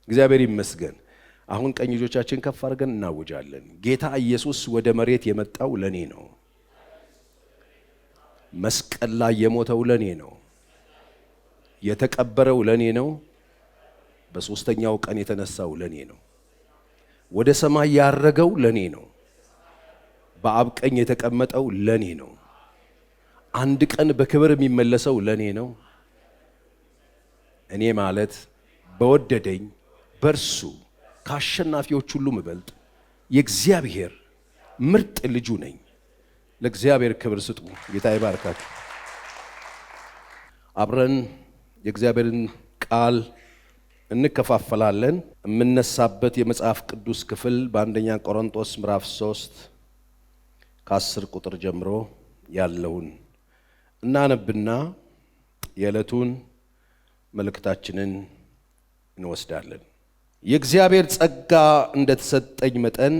እግዚአብሔር ይመስገን። አሁን ቀኝ እጆቻችን ከፍ አድርገን እናውጃለን። ጌታ ኢየሱስ ወደ መሬት የመጣው ለኔ ነው። መስቀል ላይ የሞተው ለኔ ነው። የተቀበረው ለኔ ነው። በሶስተኛው ቀን የተነሳው ለኔ ነው። ወደ ሰማይ ያረገው ለኔ ነው። በአብ ቀኝ የተቀመጠው ለኔ ነው። አንድ ቀን በክብር የሚመለሰው ለኔ ነው። እኔ ማለት በወደደኝ በርሱ ከአሸናፊዎች ሁሉ ምበልጥ የእግዚአብሔር ምርጥ ልጁ ነኝ። ለእግዚአብሔር ክብር ስጡ። ጌታ ይባርካችሁ። አብረን የእግዚአብሔርን ቃል እንከፋፈላለን። የምነሳበት የመጽሐፍ ቅዱስ ክፍል በአንደኛ ቆሮንቶስ ምዕራፍ 3 ከ10 ቁጥር ጀምሮ ያለውን እናነብና የዕለቱን መልእክታችንን እንወስዳለን። የእግዚአብሔር ጸጋ እንደተሰጠኝ መጠን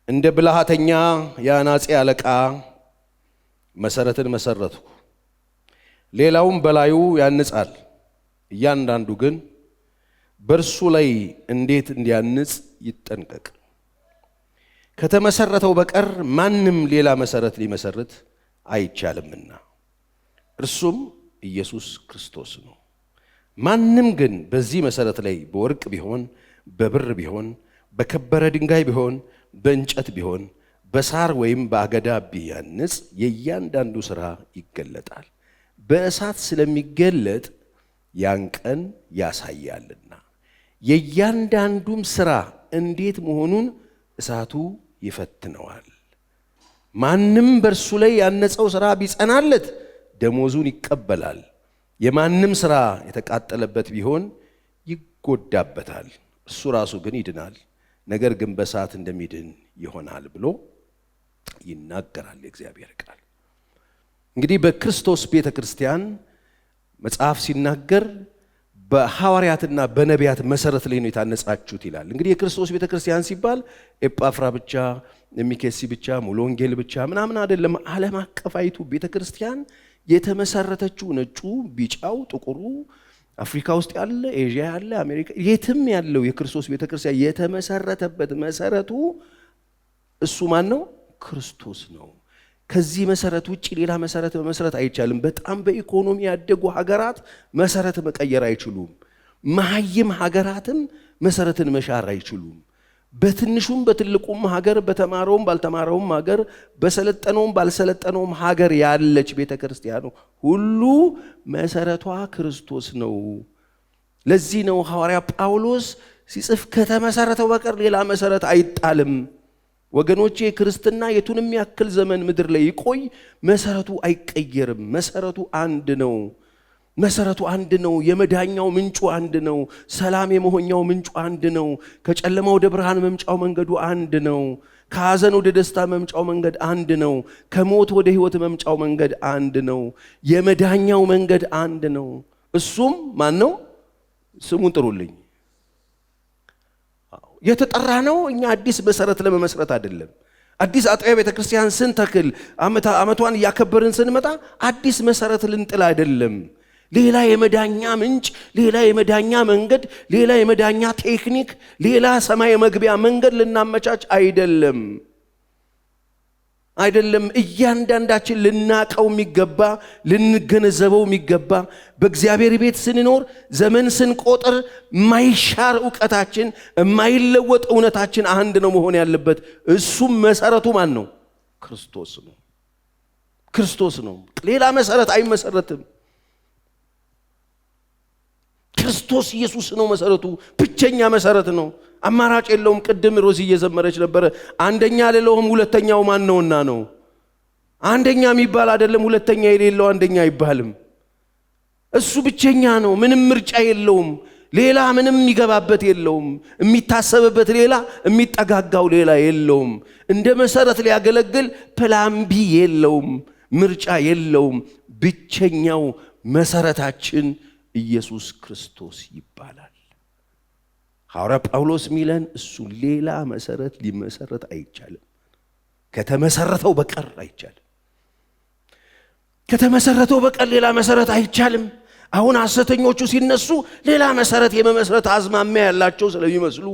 እንደ ብልሃተኛ የአናጺ አለቃ መሰረትን መሰረትኩ። ሌላውም በላዩ ያንጻል። እያንዳንዱ ግን በእርሱ ላይ እንዴት እንዲያንጽ ይጠንቀቅ። ከተመሰረተው በቀር ማንም ሌላ መሰረት ሊመሰርት አይቻልምና እርሱም ኢየሱስ ክርስቶስ ነው። ማንም ግን በዚህ መሰረት ላይ በወርቅ ቢሆን፣ በብር ቢሆን፣ በከበረ ድንጋይ ቢሆን፣ በእንጨት ቢሆን፣ በሳር ወይም በአገዳ ቢያንጽ የእያንዳንዱ ሥራ ይገለጣል። በእሳት ስለሚገለጥ ያን ቀን ያሳያልና የእያንዳንዱም ሥራ እንዴት መሆኑን እሳቱ ይፈትነዋል። ማንም በእርሱ ላይ ያነጸው ሥራ ቢጸናለት ደሞዙን ይቀበላል። የማንም ሥራ የተቃጠለበት ቢሆን ይጎዳበታል። እሱ ራሱ ግን ይድናል፣ ነገር ግን በእሳት እንደሚድን ይሆናል ብሎ ይናገራል የእግዚአብሔር ቃል። እንግዲህ በክርስቶስ ቤተ ክርስቲያን መጽሐፍ ሲናገር በሐዋርያትና በነቢያት መሰረት ላይ ነው የታነጻችሁት ይላል። እንግዲህ የክርስቶስ ቤተ ክርስቲያን ሲባል ኤጳፍራ ብቻ፣ የሚኬሲ ብቻ፣ ሙሉ ወንጌል ብቻ ምናምን አይደለም። ዓለም አቀፋይቱ ቤተ ክርስቲያን የተመሰረተችው ነጩ፣ ቢጫው፣ ጥቁሩ፣ አፍሪካ ውስጥ ያለ፣ ኤዥያ ያለ፣ አሜሪካ የትም ያለው የክርስቶስ ቤተ ክርስቲያን የተመሰረተበት መሰረቱ እሱ ማን ነው? ክርስቶስ ነው። ከዚህ መሰረት ውጪ ሌላ መሰረት መመስረት አይቻልም። በጣም በኢኮኖሚ ያደጉ ሀገራት መሰረት መቀየር አይችሉም። መሀይም ሀገራትም መሰረትን መሻር አይችሉም። በትንሹም በትልቁም ሀገር፣ በተማረውም ባልተማረውም ሀገር፣ በሰለጠነውም ባልሰለጠነውም ሀገር ያለች ቤተ ክርስቲያን ሁሉ መሰረቷ ክርስቶስ ነው። ለዚህ ነው ሐዋርያ ጳውሎስ ሲጽፍ ከተመሰረተው በቀር ሌላ መሰረት አይጣልም። ወገኖቼ ክርስትና የቱንም ያክል ዘመን ምድር ላይ ይቆይ መሰረቱ አይቀየርም። መሰረቱ አንድ ነው። መሰረቱ አንድ ነው። የመዳኛው ምንጩ አንድ ነው። ሰላም የመሆኛው ምንጩ አንድ ነው። ከጨለማ ወደ ብርሃን መምጫው መንገዱ አንድ ነው። ከሐዘን ወደ ደስታ መምጫው መንገድ አንድ ነው። ከሞት ወደ ሕይወት መምጫው መንገድ አንድ ነው። የመዳኛው መንገድ አንድ ነው። እሱም ማን ነው? ስሙን ጥሩልኝ። የተጠራ ነው። እኛ አዲስ መሰረት ለመመስረት አይደለም። አዲስ አጥቢያ ቤተክርስቲያን ስንተክል ዓመቷን እያከበርን ስንመጣ አዲስ መሰረት ልንጥል አይደለም። ሌላ የመዳኛ ምንጭ፣ ሌላ የመዳኛ መንገድ፣ ሌላ የመዳኛ ቴክኒክ፣ ሌላ ሰማይ መግቢያ መንገድ ልናመቻች አይደለም። እያንዳንዳችን ልናቀው የሚገባ ልንገነዘበው የሚገባ በእግዚአብሔር ቤት ስንኖር ዘመን ስንቆጥር ማይሻር ዕውቀታችን፣ የማይለወጥ እውነታችን አንድ ነው መሆን ያለበት። እሱም መሰረቱ ማን ነው? ክርስቶስ ነው። ክርስቶስ ነው። ሌላ መሰረት አይመሰረትም። ክርስቶስ ኢየሱስ ነው መሰረቱ። ብቸኛ መሰረት ነው። አማራጭ የለውም። ቅድም ሮዚ እየዘመረች ነበረ። አንደኛ ሌላውም ሁለተኛው ማን ነውና ነው። አንደኛ የሚባል አይደለም። ሁለተኛ የሌለው አንደኛ አይባልም። እሱ ብቸኛ ነው። ምንም ምርጫ የለውም። ሌላ ምንም የሚገባበት የለውም። የሚታሰብበት ሌላ፣ የሚጠጋጋው ሌላ የለውም። እንደ መሰረት ሊያገለግል ፕላን ቢ የለውም። ምርጫ የለውም። ብቸኛው መሰረታችን ኢየሱስ ክርስቶስ ይባላል። ሐዋርያ ጳውሎስ ሚለን እሱ ሌላ መሰረት ሊመሰረት አይቻልም። ከተመሰረተው በቀር አይቻልም። ከተመሰረተው በቀር ሌላ መሰረት አይቻልም። አሁን ሐሰተኞቹ ሲነሱ ሌላ መሰረት የመመስረት አዝማሚያ ያላቸው ስለሚመስሉ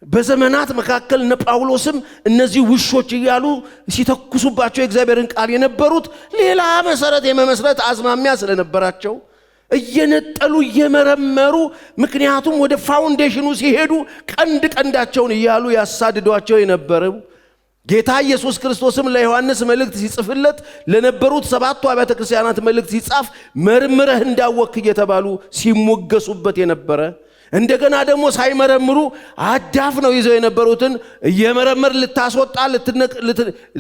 በዘመናት መካከል እነ ጳውሎስም እነዚህ ውሾች እያሉ ሲተኩሱባቸው የእግዚአብሔርን ቃል የነበሩት ሌላ መሰረት የመመስረት አዝማሚያ ስለነበራቸው እየነጠሉ እየመረመሩ ምክንያቱም ወደ ፋውንዴሽኑ ሲሄዱ ቀንዳቸውን እያሉ ያሳድዷቸው የነበረው ጌታ ኢየሱስ ክርስቶስም ለዮሐንስ መልእክት ሲጽፍለት ለነበሩት 7ቱ አብያተ ክርስቲያናት መልእክት ሲጻፍ መርምረህ እንዳወክ እየተባሉ ሲሞገሱበት የነበረ እንደገና ደግሞ ሳይመረምሩ አዳፍ ነው ይዘው የነበሩትን እየመረመር ልታስወጣ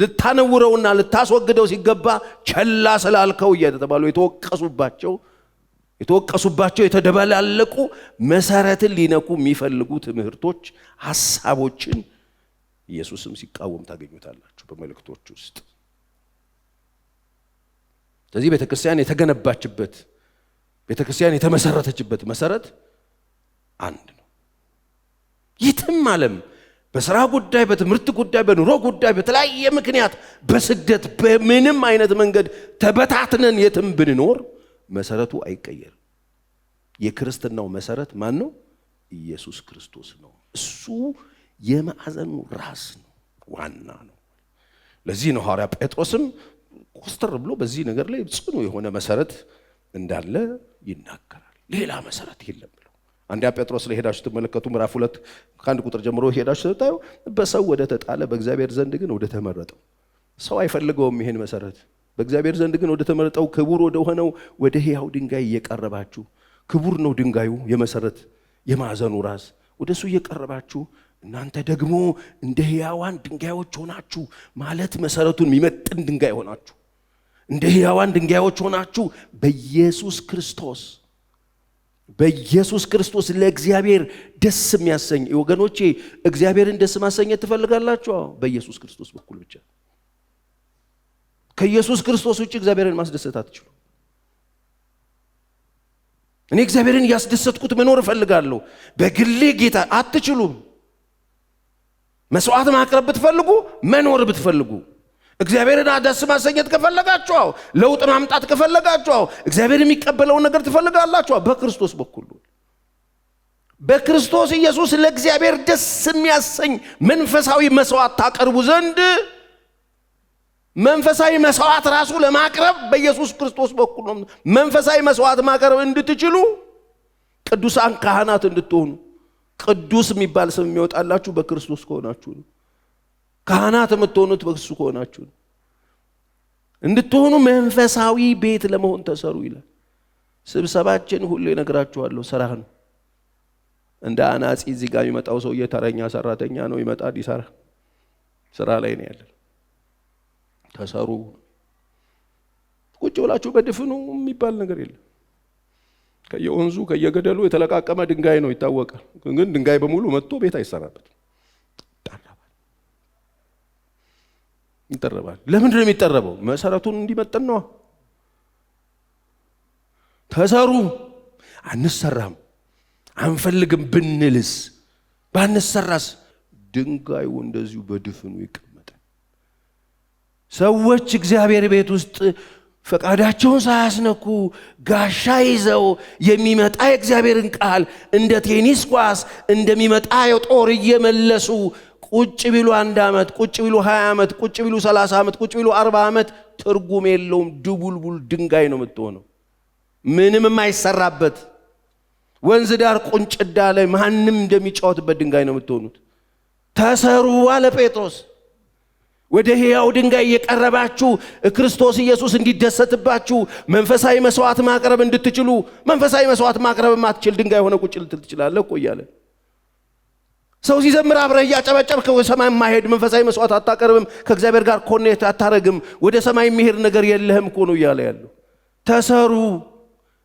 ልታነውረውና ልታስወግደው ሲገባ ቸላ ስላልከው እየተባሉ የተወቀሱባቸው የተደበላለቁ መሰረትን ሊነኩ የሚፈልጉ ትምህርቶች ሐሳቦችን ኢየሱስም ሲቃወም ታገኙታላችሁ በመልእክቶች ውስጥ። ስለዚህ ቤተክርስቲያን የተገነባችበት ቤተክርስቲያን የተመሰረተችበት መሰረት አንድ ነው። የትም ዓለም በሥራ ጉዳይ፣ በትምህርት ጉዳይ፣ በኑሮ ጉዳይ በተለያየ ምክንያት በስደት በምንም አይነት መንገድ ተበታትነን የትም ብንኖር መሰረቱ አይቀየርም። የክርስትናው መሰረት ማን ነው? ኢየሱስ ክርስቶስ ነው። እሱ የማዕዘኑ ራስ ነው፣ ዋና ነው። ለዚህ ነው ሐዋርያ ጴጥሮስም ኮስተር ብሎ በዚህ ነገር ላይ ጽኑ የሆነ መሰረት እንዳለ ይናገራል። ሌላ መሰረት የለም ብሎ አንደኛ ጴጥሮስ ላይ ሄዳችሁ ተመለከቱ። ምዕራፍ 2 ከአንድ ቁጥር ጀምሮ ሄዳችሁ ተታዩ። በሰው ወደ ተጣለ በእግዚአብሔር ዘንድ ግን ወደ ተመረጠው፣ ሰው አይፈልገውም ይሄን መሰረት፣ በእግዚአብሔር ዘንድ ግን ወደ ተመረጠው ክቡር ወደ ሆነው ወደ ሕያው ድንጋይ እየቀረባችሁ፣ ክቡር ነው ድንጋዩ የመሰረት የማዕዘኑ ራስ፣ ወደሱ እየቀረባችሁ እናንተ ደግሞ እንደ ሕያዋን ድንጋዮች ሆናችሁ፣ ማለት መሰረቱን የሚመጥን ድንጋይ ሆናችሁ፣ እንደ ሕያዋን ድንጋዮች ሆናችሁ በኢየሱስ ክርስቶስ ለእግዚአብሔር ደስ የሚያሰኝ ወገኖቼ፣ እግዚአብሔርን ደስ ማሰኘት ትፈልጋላችሁ? በኢየሱስ ክርስቶስ በኩል ብቻ። ከኢየሱስ ክርስቶስ ውጭ እግዚአብሔርን ማስደሰት አትችሉ። እኔ እግዚአብሔርን ያስደሰትኩት መኖር እፈልጋለሁ በግሌ ጌታ፣ አትችሉም። መስዋዕት ማቅረብ ብትፈልጉ፣ መኖር ብትፈልጉ፣ እግዚአብሔርን ደስ ማሰኘት ከፈለጋችሁ፣ ለውጥ ማምጣት ከፈለጋችሁ፣ እግዚአብሔር የሚቀበለውን ነገር ትፈልጋላችሁ፣ በክርስቶስ በኩል በክርስቶስ ኢየሱስ ለእግዚአብሔር ደስ የሚያሰኝ መንፈሳዊ መስዋዕት ታቀርቡ ዘንድ፣ መንፈሳዊ መስዋዕት ራሱ ለማቅረብ በኢየሱስ ክርስቶስ በኩል ነው። መንፈሳዊ መስዋዕት ማቅረብ እንድትችሉ ቅዱሳን ካህናት እንድትሆኑ፣ ቅዱስ የሚባል ስም የሚወጣላችሁ በክርስቶስ ከሆናችሁ ነው። ካህናት የምትሆኑት በእሱ ከሆናችሁ ነው። እንድትሆኑ መንፈሳዊ ቤት ለመሆን ተሰሩ ይላል። ስብሰባችን ሁሉ እነግራችኋለሁ ስራ ነው። እንደ አናጺ እዚህ ጋር የሚመጣው ሰው የተረኛ ሰራተኛ ነው፣ ይመጣል ይሰራል። ስራ ላይ ነው ያለው። ተሰሩ። ቁጭ ብላችሁ በድፍኑ የሚባል ነገር የለም። ከየወንዙ ከየገደሉ የተለቃቀመ ድንጋይ ነው ይታወቃል። ግን ድንጋይ በሙሉ መጥቶ ቤት አይሰራበትም። ይጠረባል። ለምንድን ነው የሚጠረበው? መሰረቱን እንዲመጥን ነው። ተሰሩ። አንሰራም አንፈልግም ብንልስ፣ ባንሰራስ ድንጋዩ እንደዚሁ በድፍኑ ይቀመጣል። ሰዎች እግዚአብሔር ቤት ውስጥ ፈቃዳቸውን ሳያስነኩ ጋሻ ይዘው የሚመጣ የእግዚአብሔርን ቃል እንደ ቴኒስ ኳስ እንደሚመጣ የጦር እየመለሱ ቁጭ ቢሉ 1 ዓመት፣ ቁጭ ቢሉ 20 ዓመት፣ ቁጭ ቢሉ 30 ዓመት፣ ቁጭ ቢሉ 40 ዓመት ትርጉም የለውም። ድቡልቡል ድንጋይ ነው የምትሆነው፣ ምንም የማይሰራበት ወንዝ ዳር ቁንጭዳ ላይ ማንም እንደሚጫወትበት ድንጋይ ነው የምትሆኑት። ተሰሩ አለ ጴጥሮስ። ወደ ሕያው ድንጋይ እየቀረባችሁ ክርስቶስ ኢየሱስ እንዲደሰትባችሁ መንፈሳዊ መስዋዕት ማቅረብ እንድትችሉ። መንፈሳዊ መስዋዕት ማቅረብ ማትችል ድንጋይ ሆነ ቁጭ ልትል ትችላለህ እኮ እያለ ሰው ሲዘምር አብረህ እያጨበጨብክ ወደ ሰማይ ማሄድ መንፈሳዊ መስዋዕት አታቀርብም፣ ከእግዚአብሔር ጋር ኮኔክት አታረግም፣ ወደ ሰማይ የሚሄድ ነገር የለህም እኮ ነው እያለ ያለው። ተሰሩ።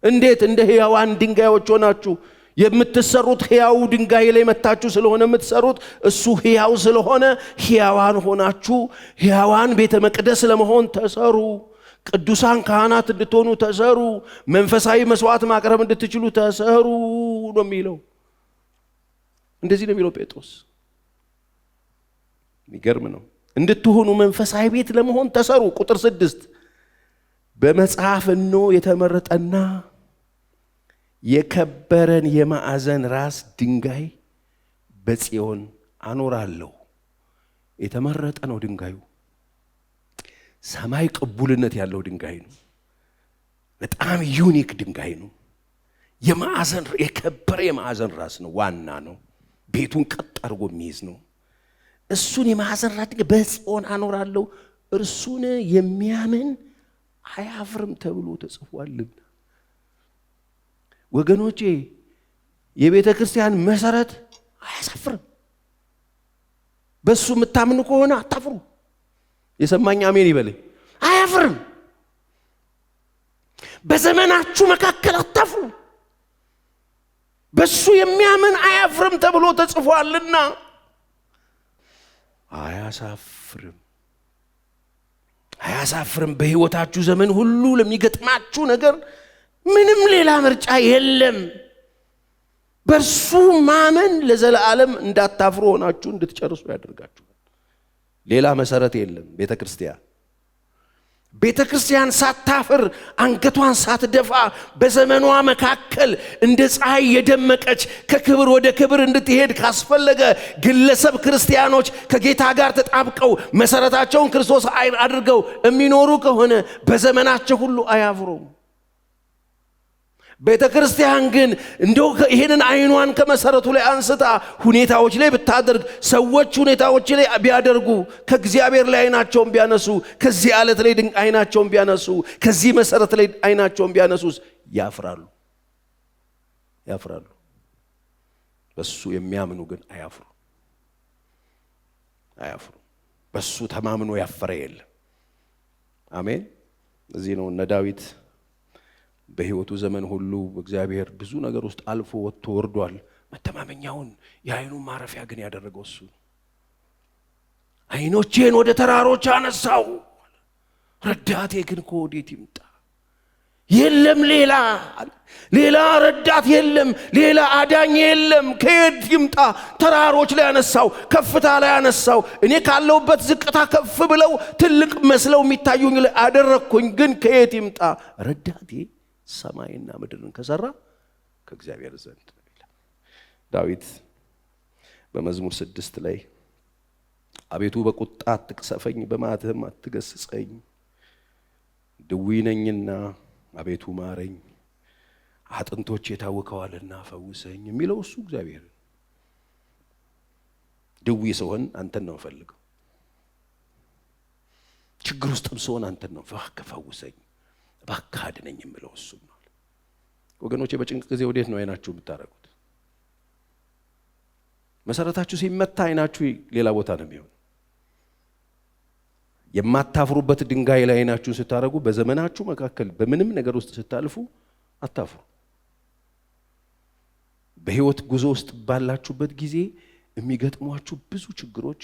እንዴት? እንደ ሕያዋን ድንጋዮች ሆናችሁ። የምትሰሩት ሕያው ድንጋይ ላይ መታችሁ ስለሆነ የምትሰሩት እሱ ሕያው ስለሆነ ሕያዋን ሆናችሁ ሕያዋን ቤተ መቅደስ ለመሆን ተሰሩ። ቅዱሳን ካህናት እንድትሆኑ ተሰሩ። መንፈሳዊ መስዋዕት ማቅረብ እንድትችሉ ተሰሩ ነው የሚለው። እንደዚህ ነው የሚለው ጴጥሮስ። የሚገርም ነው። እንድትሆኑ መንፈሳዊ ቤት ለመሆን ተሰሩ። ቁጥር 6 በመጽሐፍ እነሆ የተመረጠና የከበረን የማዕዘን ራስ ድንጋይ በጽዮን አኖራለሁ። የተመረጠ ነው ድንጋዩ። ሰማይ ቅቡልነት ያለው ድንጋይ ነው። በጣም ዩኒክ ድንጋይ ነው። የከበረ የማዕዘን ራስ ነው። ዋና ነው። ቤቱን ቀጥ አድርጎ የሚይዝ ነው። እሱን የማዕዘን ራስ ድንጋይ በጽዮን አኖራለሁ፣ እርሱን የሚያምን አያፍርም ተብሎ ተጽፏልና። ወገኖቼ የቤተ ክርስቲያን መሰረት አያሳፍርም። በሱ የምታምኑ ከሆነ አታፍሩ። የሰማኝ አሜን ይበለኝ። አያፍርም። በዘመናችሁ መካከል አታፍሩ። በሱ የሚያምን አያፍርም ተብሎ ተጽፏልና አያሳፍርም። አያሳፍርም። በሕይወታችሁ ዘመን ሁሉ ለሚገጥማችሁ ነገር ምንም ሌላ ምርጫ የለም። በርሱ ማመን ለዘላለም እንዳታፍሩ ሆናችሁ እንድትጨርሱ ያደርጋችኋል። ሌላ መሰረት የለም። ቤተ ክርስቲያን ሳታፍር አንገቷን ሳትደፋ በዘመኗ መካከል እንደ ፀሐይ የደመቀች ከክብር ወደ ክብር እንድትሄድ ካስፈለገ ግለሰብ ክርስቲያኖች ከጌታ ጋር ተጣብቀው መሰረታቸውን ክርስቶስ አድርገው የሚኖሩ ከሆነ በዘመናቸው ሁሉ አያፍሩም። ቤተ ክርስቲያን ግን እንደው ይሄንን አይኗን ከመሰረቱ ላይ አንስታ ሁኔታዎች ላይ ብታደርግ፣ ሰዎች ሁኔታዎች ላይ ቢያደርጉ፣ ከእግዚአብሔር ላይ አይናቸውን ቢያነሱ፣ ከዚህ ዓለት ላይ አይናቸውን ቢያነሱ፣ ከዚህ መሰረት ላይ አይናቸውን ቢያነሱስ ያፍራሉ። በሱ የሚያምኑ ግን አያፍሩ። በሱ ተማምኖ ያፈረ የለም። አሜን። እዚህ ነው እነ ዳዊት በሕይወቱ ዘመን ሁሉ እግዚአብሔር ብዙ ነገር ውስጥ አልፎ ወጥቶ ወርዷል። መተማመኛውን የዓይኑን ማረፊያ ግን ያደረገው እሱ ነው። ዓይኖቼን ወደ ተራሮች አነሳው፣ ረዳቴ ግን ከወዴት ይምጣ? የለም ሌላ ረዳት የለም፣ ሌላ አዳኝ የለም። ከየት ይምጣ? ተራሮች ላይ አነሳው፣ ከፍታ ላይ አነሳው። እኔ ካለሁበት ዝቅታ ከፍ ብለው ትልቅ መስለው የሚታዩኝ ላይ አደረግኩኝ። ግን ከየት ይምጣ? ረዳቴ ሰማይና ምድርን ከሰራ ከእግዚአብሔር ዘንድ ነው ይላል ዳዊት በመዝሙር 6 ላይ። አቤቱ በቁጣ አትቅሰፈኝ፣ በመዓትህም አትገስጸኝ። ድውይ ነኝና አቤቱ ማረኝ፣ አጥንቶቼ ታውከዋልና ፈውሰኝ የሚለው እሱ እግዚአብሔር። ድውይ ስሆን አንተን ነው ፈልገው፣ ችግር ውስጥም ስሆን አንተን ነው ፈውሰኝ፣ እባክህ አድነኝ የምለው እሱ ነው። ወገኖቼ በጭንቅ ጊዜ ወዴት ነው አይናችሁ የምታረጉት? መሰረታችሁ ሲመታ አይናችሁ ሌላ ቦታ ነው የሚሆን። የማታፍሩበት ድንጋይ ላይ አይናችሁን ስታረጉ በዘመናችሁ መካከል በምንም ነገር ውስጥ ስታልፉ አታፍሩ። በህይወት ጉዞ ውስጥ ባላችሁበት ጊዜ የሚገጥሟችሁ ብዙ ችግሮች፣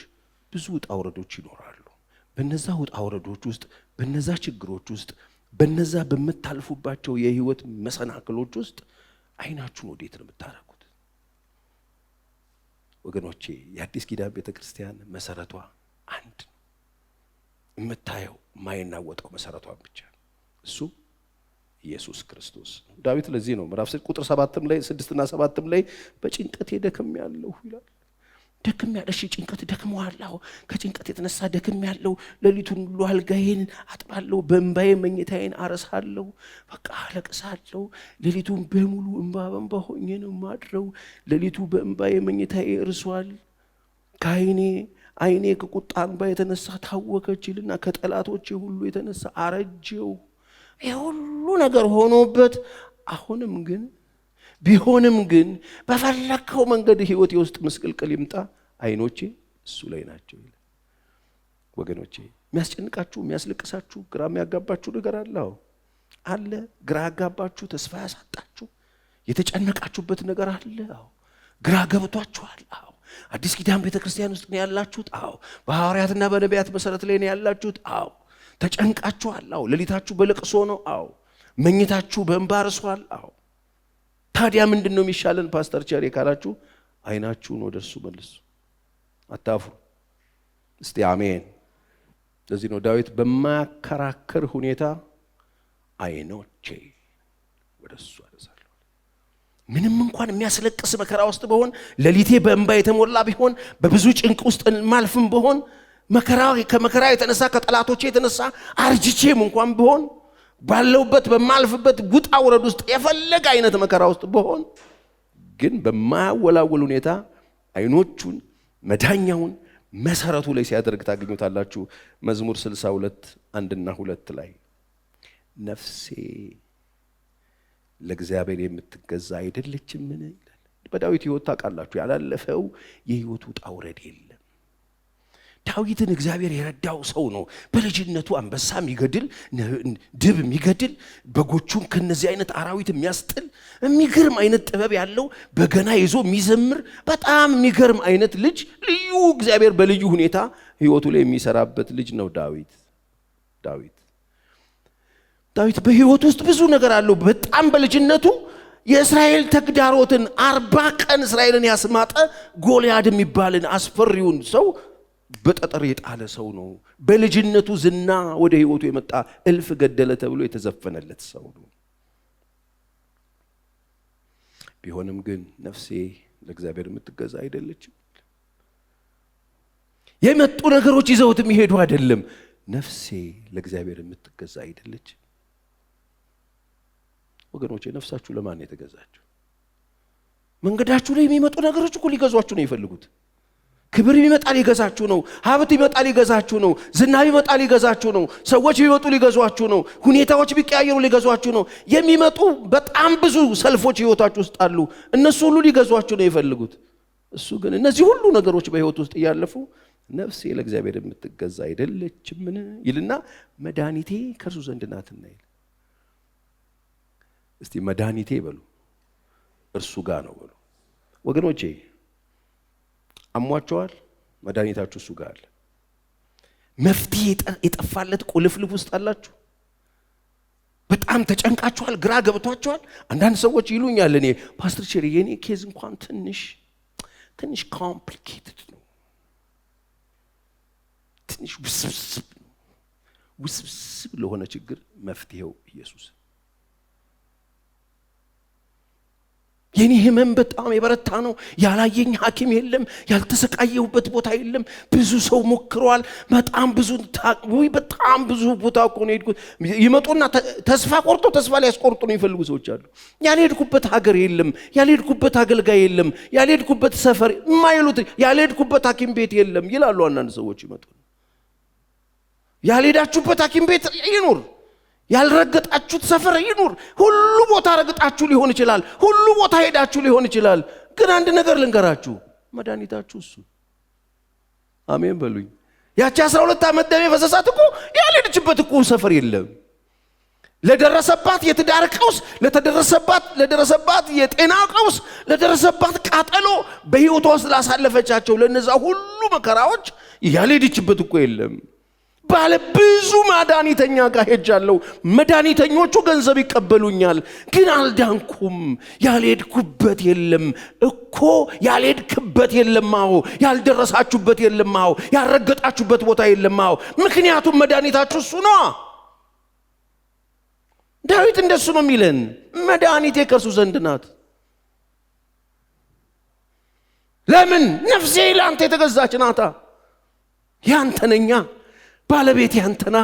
ብዙ ውጣ ውረዶች ይኖራሉ። በነዛ ውጣ ውረዶች ውስጥ፣ በነዛ ችግሮች ውስጥ፣ በነዛ በመታልፉባቸው የህይወት መሰናክሎች ውስጥ አይናችሁን ወዴት ነው የምታረጉት? ወገኖቼ የአዲስ ኪዳን ቤተክርስቲያን መሰረቷ አንድ ነው። የምታየው የማይናወጠው መሰረቷን ብቻ ነው። እሱ ኢየሱስ ክርስቶስ ነው። ዳዊት ለዚህ ነው ምዕራፍ 6 ቁጥር 7 ላይ 6 እና 7 ላይ በጭንቀት ደክሜያለሁ ይላል። ደክሜያለሁ። እሺ ጭንቀት ደክመዋለሁ። ከጭንቀት የተነሳ ደክሜያለሁ። ሌሊቱን ሁሉ አልጋዬን አጥባለሁ፣ በእንባዬ መኝታዬን አረሳለሁ፣ በቃ አለቅሳለሁ። ሌሊቱን በሙሉ እንባ ሆኜ ነው የማድረው። ሌሊቱ በእንባዬ መኝታዬ እርሷል። አይኔ ከቁጣ እንባ የተነሳ ታወከችልና ከጠላቶቼ ሁሉ የተነሳ አረጀው። ይሄ ሁሉ ነገር ሆኖበት ቢሆንም ግን በፈለከው መንገድ ህይወቴ ውስጥ ምስቅልቅል ይምጣ፣ አይኖቼ እሱ ላይ ናቸው ይላል። ወገኖቼ የሚያስጨንቃችሁ፣ የሚያስለቅሳችሁ፣ ግራ የሚያጋባችሁ ነገር አለ። ግራ ያጋባችሁ፣ ተስፋ ያሳጣችሁ፣ የተጨነቃችሁበት ነገር አለ። ግራ ገብቷችኋል። አዲስ ኪዳን ቤተክርስቲያን ውስጥ ነው ያላችሁት። በሐዋርያትና በነቢያት መሰረት ላይ ነው ያላችሁት። ተጨንቃችኋል። ሌሊታችሁ በለቅሶ ነው። መኝታችሁ በእንባ ርሷል። ታዲያ ምንድን ነው የሚሻለን ፓስተር ቸሬ ካላችሁ፣ አይናችሁን ወደ እርሱ መልሱ፣ አታፍሩ። እስቲ አሜን። ለዚህ ነው ዳዊት በማያከራክር ሁኔታ አይኖቼ ወደ እሱ አደርሳለሁ። ምንም እንኳን የሚያስለቅስ መከራ ውስጥ በሆን ለሊቴ በእንባ የተሞላ ቢሆን በብዙ ጭንቅ ውስጥ ማልፍም በሆን ከመከራ የተነሳ ከጠላቶቼ የተነሳ አርጅቼም እንኳን በሆን ባለውበት በማልፍበት ውጣ ውረድ ውስጥ የፈለገ አይነት መከራ ውስጥ በሆን ግን በማያወላወል ሁኔታ አይኖቹን መዳኛውን መሰረቱ ላይ ሲያደርግ ታገኙታላችሁ። መዝሙር 62 1 እና 2 ላይ ነፍሴ ለእግዚአብሔር የምትገዛ አይደለችምን ይላል። በዳዊት ሕይወት ታውቃላችሁ ያላለፈው የሕይወቱ ውጣ ውረድ የለም። ዳዊትን እግዚአብሔር የረዳው ሰው ነው። በልጅነቱ አንበሳ የሚገድል ድብ የሚገድል በጎቹን ከነዚህ አይነት አራዊት የሚያስጥል የሚገርም አይነት ጥበብ ያለው በገና ይዞ የሚዘምር በጣም የሚገርም አይነት ልጅ ልዩ እግዚአብሔር በልዩ ሁኔታ ሕይወቱ ላይ የሚሰራበት ልጅ ነው ዳዊት በሕይወቱ ውስጥ ብዙ ነገር አለው። በጣም በልጅነቱ የእስራኤል ተግዳሮትን 40 ቀን እስራኤልን ያስማጠ ጎልያድ የሚባልን አስፈሪውን ሰው በጠጠር የጣለ ሰው ነው። በልጅነቱ ዝና ወደ ሕይወቱ የመጣ እልፍ ገደለ ተብሎ የተዘፈነለት ሰው ነው። ቢሆንም ግን ነፍሴ ለእግዚአብሔር የምትገዛ አይደለችም። የመጡ ነገሮች ይዘውት የሚሄዱ አይደለም። ነፍሴ ለእግዚአብሔር የምትገዛ አይደለችም። ወገኖቼ ነፍሳችሁ ለማን የተገዛችሁ? መንገዳችሁ ላይ የሚመጡ ነገሮች እኮ ሊገዟችሁ ነው የሚፈልጉት። ክብር ይመጣል ሊገዛችሁ ነው። ሀብት ይመጣል ሊገዛችሁ ነው። ዝና ይመጣል ሊገዛችሁ ነው። ሰዎች ቢመጡ ሊገዟችሁ ነው። ሁኔታዎች ቢቀያየሩ ሊገዟችሁ ነው። የሚመጡ በጣም ብዙ ሰልፎች ህይወታችሁ ውስጥ አሉ። እነሱ ሁሉ ሊገዟችሁ ነው የሚፈልጉት። እሱ ግን እነዚህ ሁሉ ነገሮች በህይወት ውስጥ እያለፉ ነፍሴ ለእግዚአብሔር የምትገዛ አይደለችምን ይልና መድኃኒቴ ከእርሱ ዘንድ ናትና ይል። እስቲ መድኃኒቴ በሉ፣ እርሱ ጋር ነው በሉ። ወገኖቼ አሟቸዋል? መድኃኒታችሁ እሱ ጋር አለ። መፍትሄ የጠፋለት ቁልፍልፍ ውስጥ አላችሁ? በጣም ተጨንቃችኋል? ግራ ገብቷችኋል? አንዳንድ ሰዎች ይሉኛል እኔ ፓስተር ቸሪ የኔ ኬዝ እንኳን ትንሽ ኮምፕሊኬትድ ነው፣ ትንሽ ውስብስብ ለሆነ ችግር መፍትሄው ኢየሱስ። የኔ ህመም በጣም የበረታ ነው። ያላየኝ ሐኪም የለም፣ ያልተሰቃየሁበት ቦታ የለም። ብዙ ሰው ሞክሯል። በጣም ብዙ ቦታ እኮ ነው የሄድኩት። ይመጡና ተስፋ ሊያስቆርጡ ነው የሚፈልጉ ሰዎች አሉ። ያልሄድኩበት ሀገር የለም፣ ያልሄድኩበት አገልጋይ የለም፣ ያልሄድኩበት ሰፈር የማይሉት ያልሄድኩበት ሐኪም ቤት የለም ይላሉ። አንዳንድ ሰዎች ይመጡ ያልሄዳችሁበት ሐኪም ቤት ይኑር፣ ያልረገጣችሁት ሰፈር ይኑር። ሁሉ ቦታ ረግጣችሁ ሊሆን ይችላል፣ ሁሉ ቦታ ሄዳችሁ ሊሆን ይችላል። ግን አንድ ነገር ልንገራችሁ፣ መድኃኒታችሁ እሱ። አሜን በሉኝ። ያቺ 12 ዓመት ደም የፈሰሳት እኮ ያልሄደችበት እኮ ሰፈር የለም። ለደረሰባት የትዳር ቀውስ፣ ለደረሰባት የጤና ቀውስ፣ ለደረሰባት ቃጠሎ፣ በህይወቷ ስላሳለፈቻቸው ለነዛ ሁሉ መከራዎች ያልሄደችበት እኮ የለም። ባለ ብዙ መድኃኒተኛ ጋር ሄጃለሁ። መድኃኒተኞቹ ገንዘብ ይቀበሉኛል፣ ግን አልዳንኩም። ያልሄድኩበት የለም እኮ፣ ያልሄድክበት የለም። አዎ ያልደረሳችሁበት የለም። አዎ ያልረገጣችሁበት ቦታ የለም። አዎ ምክንያቱም መድኃኒታችሁ እሱ ነው። ዳዊት እንደሱ ነው የሚለን፣ መድኃኒቴ ከእርሱ ዘንድ ናት። ለምን? ነፍሴ ለአንተ የተገዛች ናታ። ያንተ ነኛ፣ ባለቤቴ አንተና፣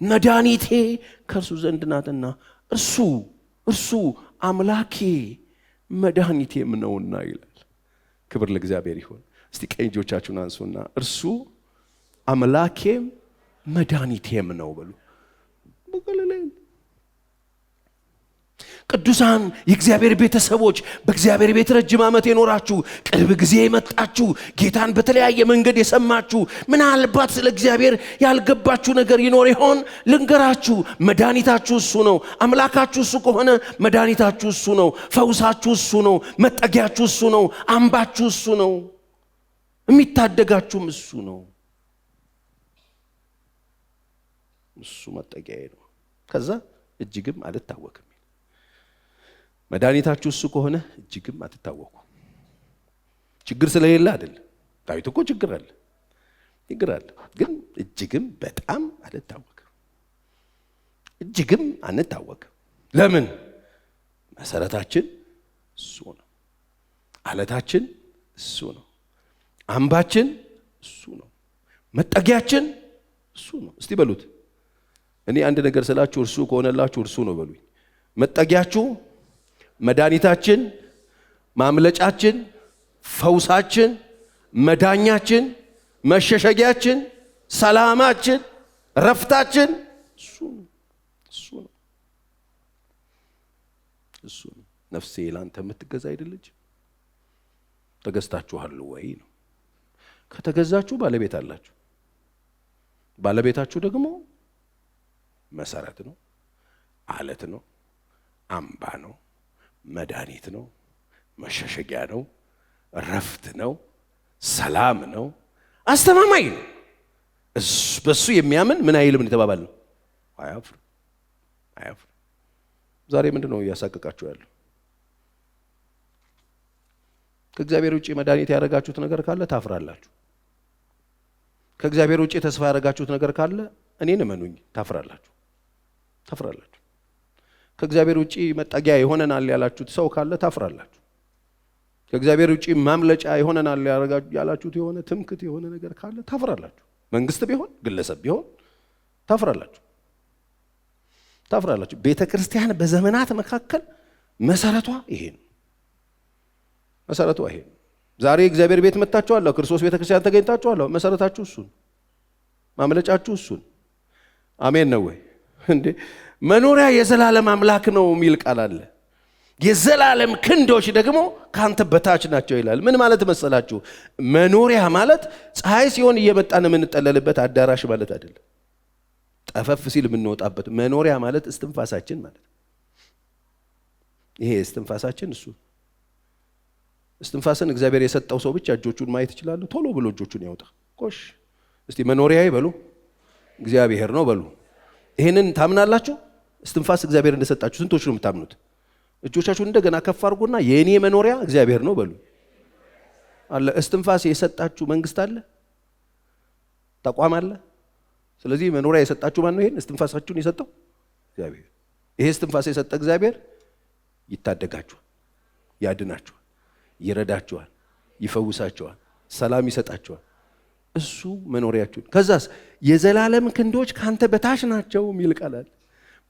መድኃኒቴ ከእርሱ ዘንድ ናትና፣ እርሱ አምላኬ መድኃኒቴም ነውና ይላል። ክብር ለእግዚአብሔር ይሁን። እስቲ ቀኝ እጆቻችሁን አንሱና እርሱ አምላኬም መድኃኒቴም ነው በሉ። ቅዱሳን የእግዚአብሔር ቤተሰቦች፣ በእግዚአብሔር ቤት ረጅም ዓመት የኖራችሁ፣ ቅርብ ጊዜ የመጣችሁ፣ ጌታን በተለያየ መንገድ የሰማችሁ፣ ምናልባት ስለ እግዚአብሔር ያልገባችሁ ነገር ይኖር ይሆን? ልንገራችሁ፣ መድኃኒታችሁ እሱ ነው። አምላካችሁ እሱ ከሆነ መድኃኒታችሁ እሱ ነው። ፈውሳችሁ እሱ ነው። መጠጊያችሁ እሱ ነው። አምባችሁ እሱ ነው። የሚታደጋችሁም እሱ ነው። እሱ መጠጊያዬ ነው። ከዛ እጅግም አልታወክም። መድኃኒታችሁ እሱ ከሆነ እጅግም አትታወኩ። ችግር ስለሌለ አይደለም። ዳዊት እኮ ችግር አለ፣ ግን እጅግም በጣም አልታወክም። እጅግም አንታወክም። ለምን? መሰረታችን እሱ ነው። አለታችን እሱ ነው። አምባችን እሱ ነው። መጠጊያችን እሱ ነው። እስቲ በሉት። እኔ አንድ ነገር ስላችሁ እርሱ ከሆነላችሁ እርሱ ነው በሉኝ። መጠጊያችሁ፣ መድኃኒታችን፣ ማምለጫችን፣ ፈውሳችን፣ መዳኛችን፣ መሸሸጊያችን፣ ሰላማችን፣ ረፍታችን እሱ ነው። እሱ ነው። እሱ ነው። ነፍሴ ላንተ የምትገዛ አይደለች? ተገዝታችኋል ወይ ነው። ከተገዛችሁ ባለቤት አላችሁ። ባለቤታችሁ ደግሞ መሰረት ነው፣ አለት ነው፣ አምባ ነው፣ መድኃኒት ነው፣ መሸሸጊያ ነው፣ ረፍት ነው፣ ሰላም ነው፣ አስተማማኝ ነው። በሱ የሚያምን ምን አይልም የተባባል ነው? አያፍርም። አያፍርም። ዛሬ ምንድን ነው እያሳቀቃችሁ ያለው? ከእግዚአብሔር ውጪ መድኃኒት ያደረጋችሁት ነገር ካለ ታፍራላችሁ። ከእግዚአብሔር ውጪ ተስፋ ያደረጋችሁት ነገር ካለ እኔን እመኑኝ ታፍራላችሁ። ታፍራላችሁ። ከእግዚአብሔር ውጪ መጠጊያ ይሆነናል ያላችሁት ሰው ካለ ታፍራላችሁ። ከእግዚአብሔር ውጪ ማምለጫ ይሆነናል ያላችሁት የሆነ ትምክት የሆነ ነገር ካለ ታፍራላችሁ። መንግስት ቢሆን ግለሰብ ቢሆን ታፍራላችሁ። ታፍራላችሁ። ቤተ ክርስቲያን በዘመናት መካከል መሰረቷ ይሄ ነው። መሰረቱ ይሄ ነው። ዛሬ እግዚአብሔር ቤት መጣችኋል፣ ክርስቶስ ቤተ ክርስቲያን ተገኝታችኋል። መሰረታችሁ እሱ ነው። ማምለጫችሁ እሱ ነው። አሜን ነው ወይ እንዴ? መኖሪያ የዘላለም አምላክ ነው የሚል ቃል አለ። የዘላለም ክንዶች ደግሞ ካንተ በታች ናቸው ይላል። ምን ማለት መሰላችሁ? መኖሪያ ማለት ፀሐይ ሲሆን እየመጣን የምንጠለልበት አዳራሽ ማለት አይደለም። ጠፈፍ ሲል የምንወጣበት መኖሪያ ማለት እስትንፋሳችን ማለት። ይሄ እስትንፋሳችን እሱ። እስትንፋስን እግዚአብሔር የሰጠው ሰው ብቻ እጆቹን ማየት ይችላል። ቶሎ ብሎ እጆቹን ያውጣ። ቆሽ እስቲ መኖሪያዬ በሉ እግዚአብሔር ነው በሉ። ይሄንን ታምናላችሁ? እስትንፋስ እግዚአብሔር እንደሰጣችሁ ስንቶች ነው የምታምኑት? እጆቻችሁን እንደገና ከፍ አድርጉና የኔ መኖሪያ እግዚአብሔር ነው በሉ። አለ እስትንፋስ የሰጣችሁ መንግስት አለ፣ ተቋም አለ። ስለዚህ መኖሪያ የሰጣችሁ ማን ነው? ይሄን እስትንፋሳችሁን የሰጠው እግዚአብሔር። ይሄ እስትንፋስ የሰጠ እግዚአብሔር ይታደጋችኋል፣ ያድናችኋል፣ ይረዳችኋል፣ ይፈውሳችኋል፣ ሰላም ይሰጣችኋል። እሱ መኖሪያችሁ። ከዛስ የዘላለም ክንዶች ካንተ በታች ናቸው የሚል ቃል አለ።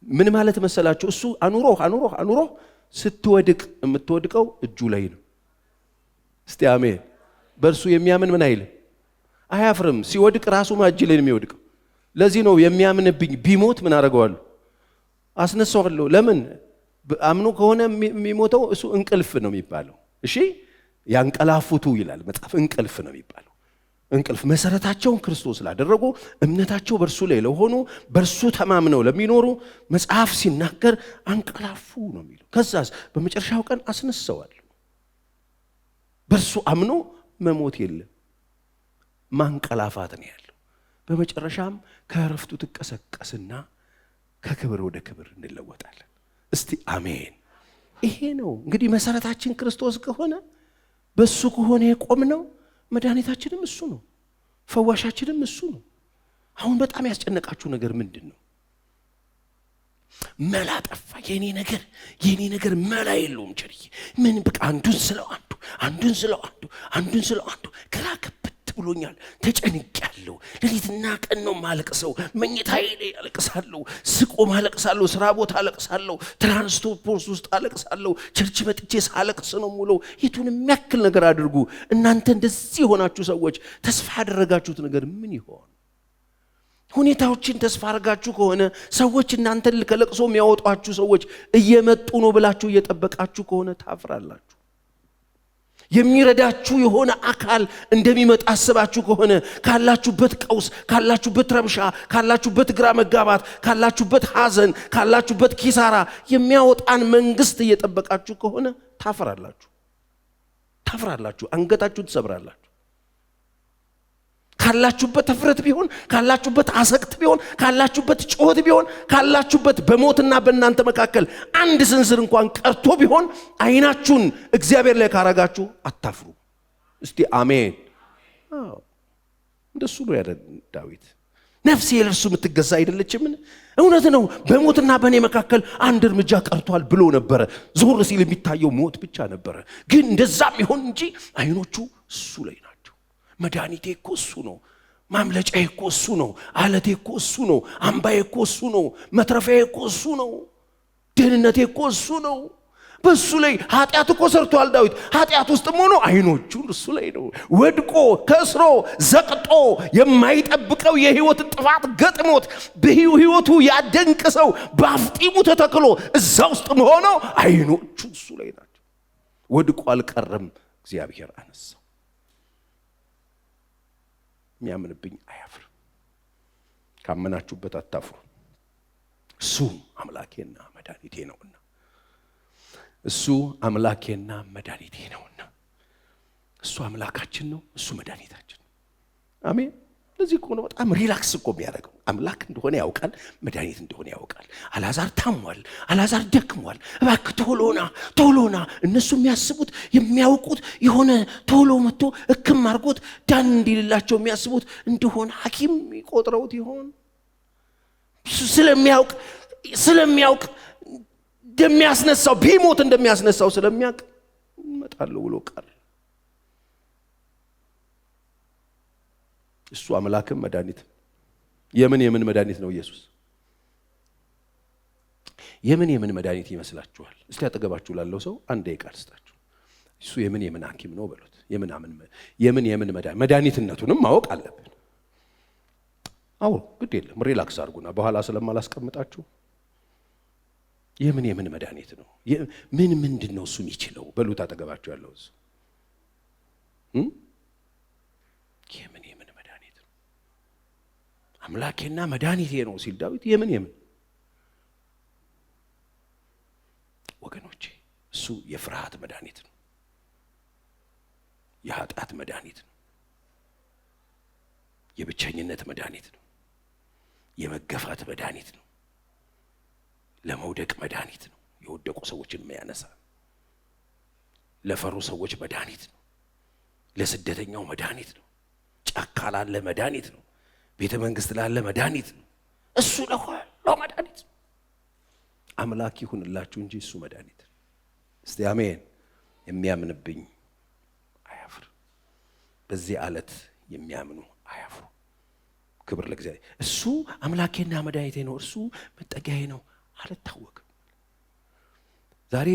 ምን ማለት መሰላችሁ? እሱ አኑሮ ስትወድቅ የምትወድቀው እጁ ላይ ነው። እስቲ አሜን። በእርሱ የሚያምን ምን አይልም? አያፍርም። ሲወድቅ ራሱ ማጅ ላይ ነው የሚወድቀው። ለዚህ ነው የሚያምንብኝ ቢሞት ምን አደርገዋለሁ? አስነሳዋለሁ። ለምን? አምኖ ከሆነ የሚሞተው እሱ እንቅልፍ ነው የሚባለው። እሺ ያንቀላፉቱ ይላል መጽሐፍ። እንቅልፍ ነው የሚባለው። እንቅልፍ መሰረታቸውን ክርስቶስ ስላደረጉ እምነታቸው በእርሱ ላይ ለሆኑ በእርሱ ተማምነው ለሚኖሩ መጽሐፍ ሲናገር አንቀላፉ ነው የሚለው። ከዛስ በመጨረሻው ቀን አስነሳዋለሁ። በእርሱ አምኖ መሞት የለም፣ ማንቀላፋት ነው ያለው። በመጨረሻም ከእረፍቱ ትቀሰቀስና ከክብር ወደ ክብር እንለወጣለን። እስቲ አሜን። ይሄ ነው እንግዲህ መሰረታችን ክርስቶስ ከሆነ በሱ ከሆነ የቆምነው መድኃኒታችንም እሱ ነው፣ ፈዋሻችንም እሱ ነው። አሁን በጣም ያስጨነቃችሁ ነገር ምንድን ነው? መላ ጠፋ። የኔ ነገር መላ የለውም። ቸርዬ ምን በቃ አንዱን ስለው አንዱ ግራ ገብት ብሎኛል። ተጨንቄያለሁ። ሌሊትና ቀን ነው ማለቅሰው። መኝታዬ ላይ አለቅሳለሁ፣ ስቆም አለቅሳለሁ፣ ስራ ቦታ አለቅሳለሁ፣ ትራንስፖርት ውስጥ አለቅሳለሁ፣ ቸርች መጥቼ ሳለቅስ ነው ሙሉ። የቱን የሚያክል ነገር አድርጉ። እናንተ እንደዚህ የሆናችሁ ሰዎች ተስፋ ያደረጋችሁት ነገር ምን ይሆን? ሁኔታዎችን ተስፋ አድርጋችሁ ከሆነ ሰዎች እናንተን ከለቅሶ የሚያወጧችሁ ሰዎች እየመጡ ነው ብላችሁ እየጠበቃችሁ ከሆነ ታፍራላችሁ። የሚረዳችሁ የሆነ አካል እንደሚመጣ አስባችሁ ከሆነ ካላችሁበት ቀውስ፣ ካላችሁበት ረብሻ፣ ካላችሁበት ግራ መጋባት፣ ካላችሁበት ሐዘን፣ ካላችሁበት ኪሳራ የሚያወጣን መንግስት እየጠበቃችሁ ከሆነ ታፍራላችሁ። አንገታችሁን ትሰብራላችሁ። ካላችሁበት እፍረት ቢሆን፣ ካላችሁበት አሰቅት ቢሆን፣ ካላችሁበት ጩኸት ቢሆን፣ ካላችሁበት በሞትና በእናንተ መካከል አንድ ስንዝር እንኳን ቀርቶ ቢሆን አይናችሁን እግዚአብሔር ላይ ካረጋችሁ አታፍሩ። እስቲ አሜን። እንደሱ ነው ያለ ዳዊት። ነፍሴ ለእርሱ የምትገዛ አይደለችምን? እውነት ነው በሞትና በእኔ መካከል አንድ እርምጃ ቀርቷል ብሎ ነበረ። ዞር ሲል የሚታየው ሞት ብቻ ነበረ። ግን እንደዛም ይሆን እንጂ አይኖቹ እሱ ላይ ናቸው። መድኃኒቴ እኮ እሱ ነው። ማምለጫዬ እኮ እሱ ነው። አለቴ እኮ እሱ ነው። አምባዬ እኮ እሱ ነው። መትረፊያዬ እኮ እሱ ነው። ደህንነቴ እኮ እሱ ነው። በሱ ላይ ኃጢአት እኮ ሰርቷል ዳዊት። ኃጢአት ውስጥም ሆኖ አይኖቹ እሱ ላይ ነው። ወድቆ ከስሮ ዘቅጦ የማይጠብቀው የህይወት ጥፋት ገጥሞት በህይወቱ ያደንቅ ሰው በአፍጢሙ ተተክሎ እዛ ውስጥም ሆኖ አይኖቹ እሱ ላይ ናቸው። ወድቆ አልቀረም፣ እግዚአብሔር አነሳው። የሚያምንብኝ አያፍርም። ካመናችሁበት አታፍሩ። እሱ አምላኬና መድኃኒቴ ነውና፣ እሱ አምላኬና መድኃኒቴ ነውና። እሱ አምላካችን ነው፣ እሱ መድኃኒታችን። አሜን። ለዚህ እኮ ነው በጣም ሪላክስ እኮ የሚያደርገው። አምላክ እንደሆነ ያውቃል፣ መድኃኒት እንደሆነ ያውቃል። አልዓዛር ታሟል፣ አልዓዛር ደክሟል፣ እባክህ ቶሎና። እነሱ የሚያስቡት የሚያውቁት የሆነ ቶሎ መጥቶ ሕክም አድርጎት ዳን እንዲልላቸው የሚያስቡት እንደሆነ ሐኪም ይቆጥረውት ይሆን? ስለሚያውቅ እንደሚያስነሳው ቢሞት እንደሚያስነሳው ስለሚያውቅ እመጣለሁ ብሎ ቃል። እሱ አምላክም መድኃኒት። የምን መድኃኒት ነው ኢየሱስ? የምን መድኃኒት ይመስላችኋል? እስቲ አጠገባችሁ ላለው ሰው አንድ ቃል ስጣችሁ። እሱ የምን ሐኪም ነው በሉት። የምን መድኃኒትነቱንም ማወቅ አለብን። አዎ ግድ የለም ሪላክስ አድርጉና በኋላ ስለማላስቀምጣችሁ የምን መድኃኒት ነው? ምንድን ነው እሱ የሚችለው በሉት። አጠገባችሁ ያለው እሱ የምን መድኃኒት ነው? አምላኬና መድኃኒቴ ነው ሲል ዳዊት የምን ወገኖቼ፣ እሱ የፍርሃት መድኃኒት ነው። የኃጢአት መድኃኒት ነው። የብቸኝነት መድኃኒት ነው። የመገፋት መድኃኒት ነው። ለመውደቅ መድኃኒት ነው። የወደቁ ሰዎችን የሚያነሳ ለፈሩ ሰዎች መድኃኒት ነው። ለስደተኛው መድኃኒት ነው። ጫካ ላለ መድኃኒት ነው። ቤተ መንግስት ላለ መድኃኒት ነው። እሱ ለሁሉ መድኃኒት ነው። አምላክ ይሁንላችሁ እንጂ እሱ መድኃኒት። እስቲ አሜን። የሚያምንብኝ አያፍር። በዚህ ዓለት የሚያምኑ አያፍሩ። ክብር ለእግዚአብሔር። እሱ አምላኬና መድኃኒቴ ነው፣ እርሱ መጠጊያዬ ነው። አልታወቅም። ዛሬ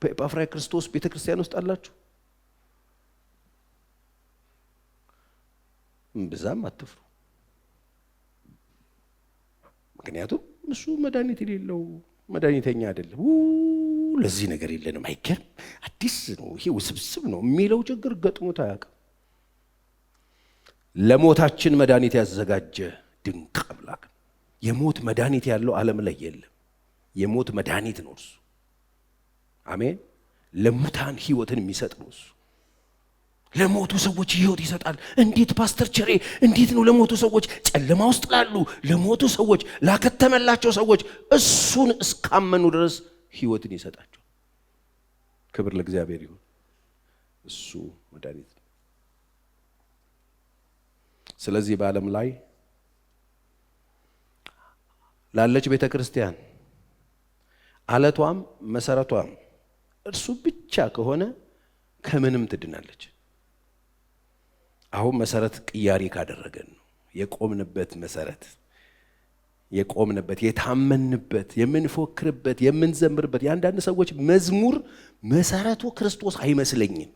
በኤጳፍራ ክርስቶስ ቤተክርስቲያን ውስጥ አላችሁ። ብዛም አትፍሩ። ምክንያቱም እሱ መድኃኒት የሌለው መድኃኒተኛ አይደለም። ለዚህ ነገር የለንም፣ አይገርም፣ አዲስ ነው፣ ይሄ ውስብስብ ነው የሚለው ችግር ገጥሞት አያውቅም። ለሞታችን መድኃኒት ያዘጋጀ ድንቅ አምላክ። የሞት መድኃኒት ያለው ዓለም ላይ የለም። የሞት መድኃኒት ነው እርሱ። አሜን። ለሙታን ህይወትን የሚሰጥ ነው እሱ። ለሞቱ ሰዎች ህይወት ይሰጣል። እንዴት ፓስተር ቸሬ፣ እንዴት ነው ለሞቱ ሰዎች፣ ጨለማ ውስጥ ላሉ ለሞቱ ሰዎች፣ ላከተመላቸው ሰዎች እሱን እስካመኑ ድረስ ህይወትን ይሰጣቸው። ክብር ለእግዚአብሔር ይሁን። እሱ መድኃኒት ነው። ስለዚህ በዓለም ላይ ላለች ቤተ ክርስቲያን አለቷም መሰረቷም እርሱ ብቻ ከሆነ ከምንም ትድናለች። አሁን መሰረት ቅያሪ ካደረገን ነው የቆምንበት መሰረት፣ የታመንበት፣ የምንፎክርበት፣ የምንዘምርበት። የአንዳንድ ሰዎች መዝሙር መሰረቱ ክርስቶስ አይመስለኝም።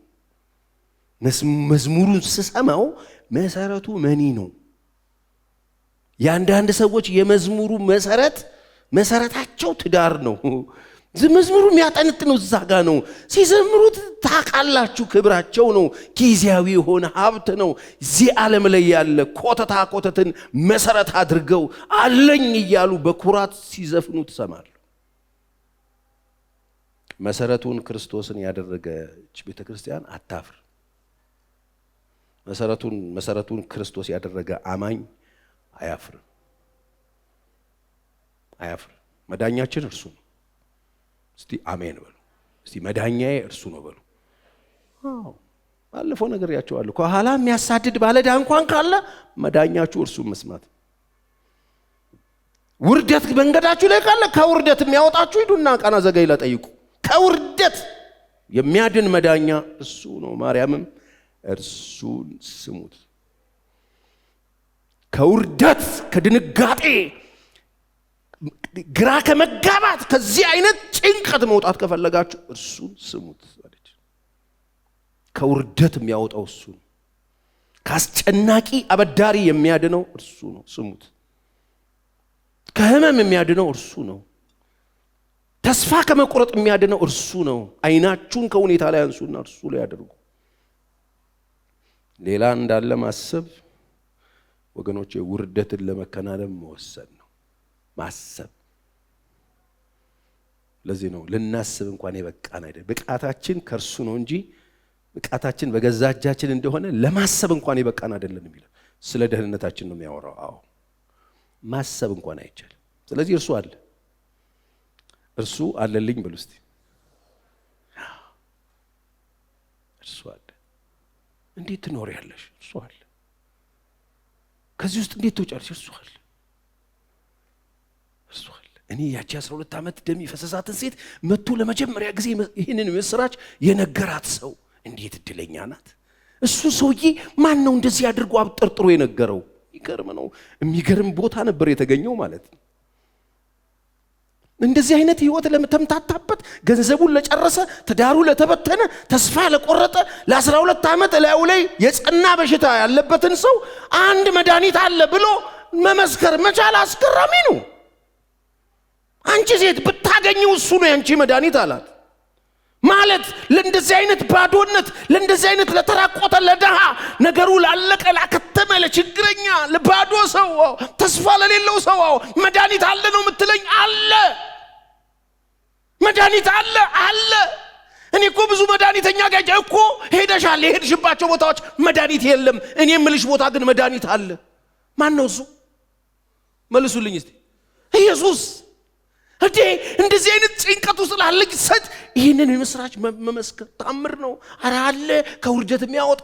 መዝሙሩን ስሰማው መሰረቱ መኒ ነው። የአንዳንድ ሰዎች የመዝሙሩ መሰረታቸው ትዳር ነው። መዝሙሩ የሚያጠነጥነው እዛ ጋ ነው። ሲዘምሩት ታውቃላችሁ ክብራቸው ነው። ጊዜያዊ የሆነ ሀብት ነው። እዚህ ዓለም ላይ ያለ ኮተትን መሰረት አድርገው አለኝ እያሉ በኩራት ሲዘፍኑ ትሰማሉ። መሰረቱን ክርስቶስን ያደረገች ቤተክርስቲያን አታፍር። መሰረቱን ክርስቶስ ያደረገ አማኝ አያፍር። መዳኛችን እርሱ ነው። እስቲ አሜን በሉ። እስቲ መዳኛዬ እርሱ ነው በሉ። ባለፈው ነገር ያቸዋለሁ። ከኋላ የሚያሳድድ ባለዳ እንኳን ካለ መዳኛችሁ እርሱ መስማት። ውርደት መንገዳችሁ ላይ ካለ ከውርደት የሚያወጣችሁ ሂዱና ቃና ዘገሊላ ጠይቁ። ከውርደት የሚያድን መዳኛ እሱ ነው። ማርያምም እርሱን ስሙት። ከውርደት ከድንጋጤ ግራ ከመጋባት ከዚህ አይነት ጭንቀት መውጣት ከፈለጋችሁ እርሱን ስሙት አለች። ከውርደት የሚያወጣው እሱ ነው። ከአስጨናቂ አበዳሪ የሚያድነው እርሱ ነው፣ ስሙት። ከህመም የሚያድነው እርሱ ነው። ተስፋ ከመቁረጥ የሚያድነው እርሱ ነው። አይናችሁን ከሁኔታ ላይ አንሱና እርሱ ላይ ያድርጉ። ሌላ እንዳለ ማሰብ ወገኖቼ ውርደትን ለመከናነብ መወሰን ነው። ማሰብ ለዚህ ነው ልናስብ እንኳን የበቃን አይደል። ብቃታችን ከርሱ ነው እንጂ ብቃታችን በገዛ እጃችን እንደሆነ ለማሰብ እንኳን የበቃን አይደለም የሚለው ስለ ደህንነታችን ነው የሚያወራው። አዎ ማሰብ እንኳን አይቻልም። ስለዚህ እርሱ አለልኝ ብሉ እስቲ። እርሱ አለ። እንዴት ትኖሪያለሽ? እርሱ አለ። ከዚህ ውስጥ እንዴት ትወጫለሽ? እርሱ አለ። እርሱ አለ። እኔ ያቺ 12 ዓመት ደም የፈሰሳትን ሴት መጥቶ ለመጀመሪያ ጊዜ ይህንን ምስራች የነገራት ሰው እንዴት እድለኛ ናት! እሱ ሰውዬ ማን ነው እንደዚህ አድርጎ አብጠርጥሮ የነገረው? ይገርም ነው። የሚገርም ቦታ ነበር የተገኘው ማለት ነው። እንደዚህ አይነት ህይወት ለተምታታበት፣ ገንዘቡን ለጨረሰ፣ ትዳሩ ለተበተነ፣ ተስፋ ለቆረጠ፣ ለ12 ዓመት ላዩ ላይ የጸና በሽታ ያለበትን ሰው አንድ መድኃኒት አለ ብሎ መመስከር መቻል አስገራሚ ነው። አንቺ ሴት ብታገኘው እሱ ነው ያንቺ መድኃኒት አላት ማለት። ለእንደዚህ አይነት ባዶነት፣ ለእንደዚህ አይነት ለተራቆተ፣ ለደሃ ነገሩ ላለቀ፣ ላከተመ፣ ለችግረኛ፣ ለባዶ ሰው፣ ተስፋ ለሌለው ሰው መድኃኒት አለ ነው የምትለኝ? አለ መድኃኒት አለ አለ። እኔ እኮ ብዙ መድኃኒተኛ ጋር እኮ ሄደሻል። የሄድሽባቸው ቦታዎች መድኃኒት የለም። እኔ የምልሽ ቦታ ግን መድኃኒት አለ። ማን ነው እሱ? መልሱልኝ እስቲ። ኢየሱስ። እዴ እንደዚህ አይነት ጭንቀት ውስጥ ላለች ሰት ይህንን የምስራች መመስከር ታምር ነው። ኧረ አለ ከውርደት የሚያወጣ፣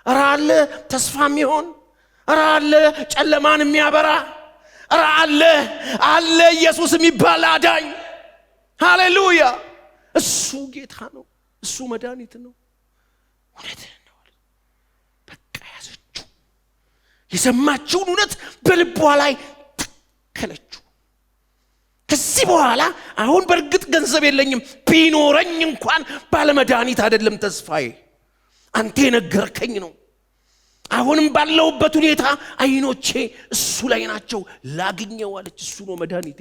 ኧረ አለ ተስፋ የሚሆን፣ ኧረ አለ ጨለማን የሚያበራ፣ ኧረ አለ ኢየሱስ የሚባል አዳኝ። ሃሌሉያ! እሱ ጌታ ነው። እሱ መድኃኒት ነው። እውነትህን ነው። በቃ ያዘችው። የሰማችውን እውነት በልቧ ላይ ተከለችው። ከዚህ በኋላ አሁን በእርግጥ ገንዘብ የለኝም፣ ቢኖረኝ እንኳን ባለመድኃኒት አይደለም ተስፋዬ፣ አንተ የነገርከኝ ነው። አሁንም ባለውበት ሁኔታ አይኖቼ እሱ ላይ ናቸው፣ ላግኘው አለች። እሱ ነው መድኃኒቴ።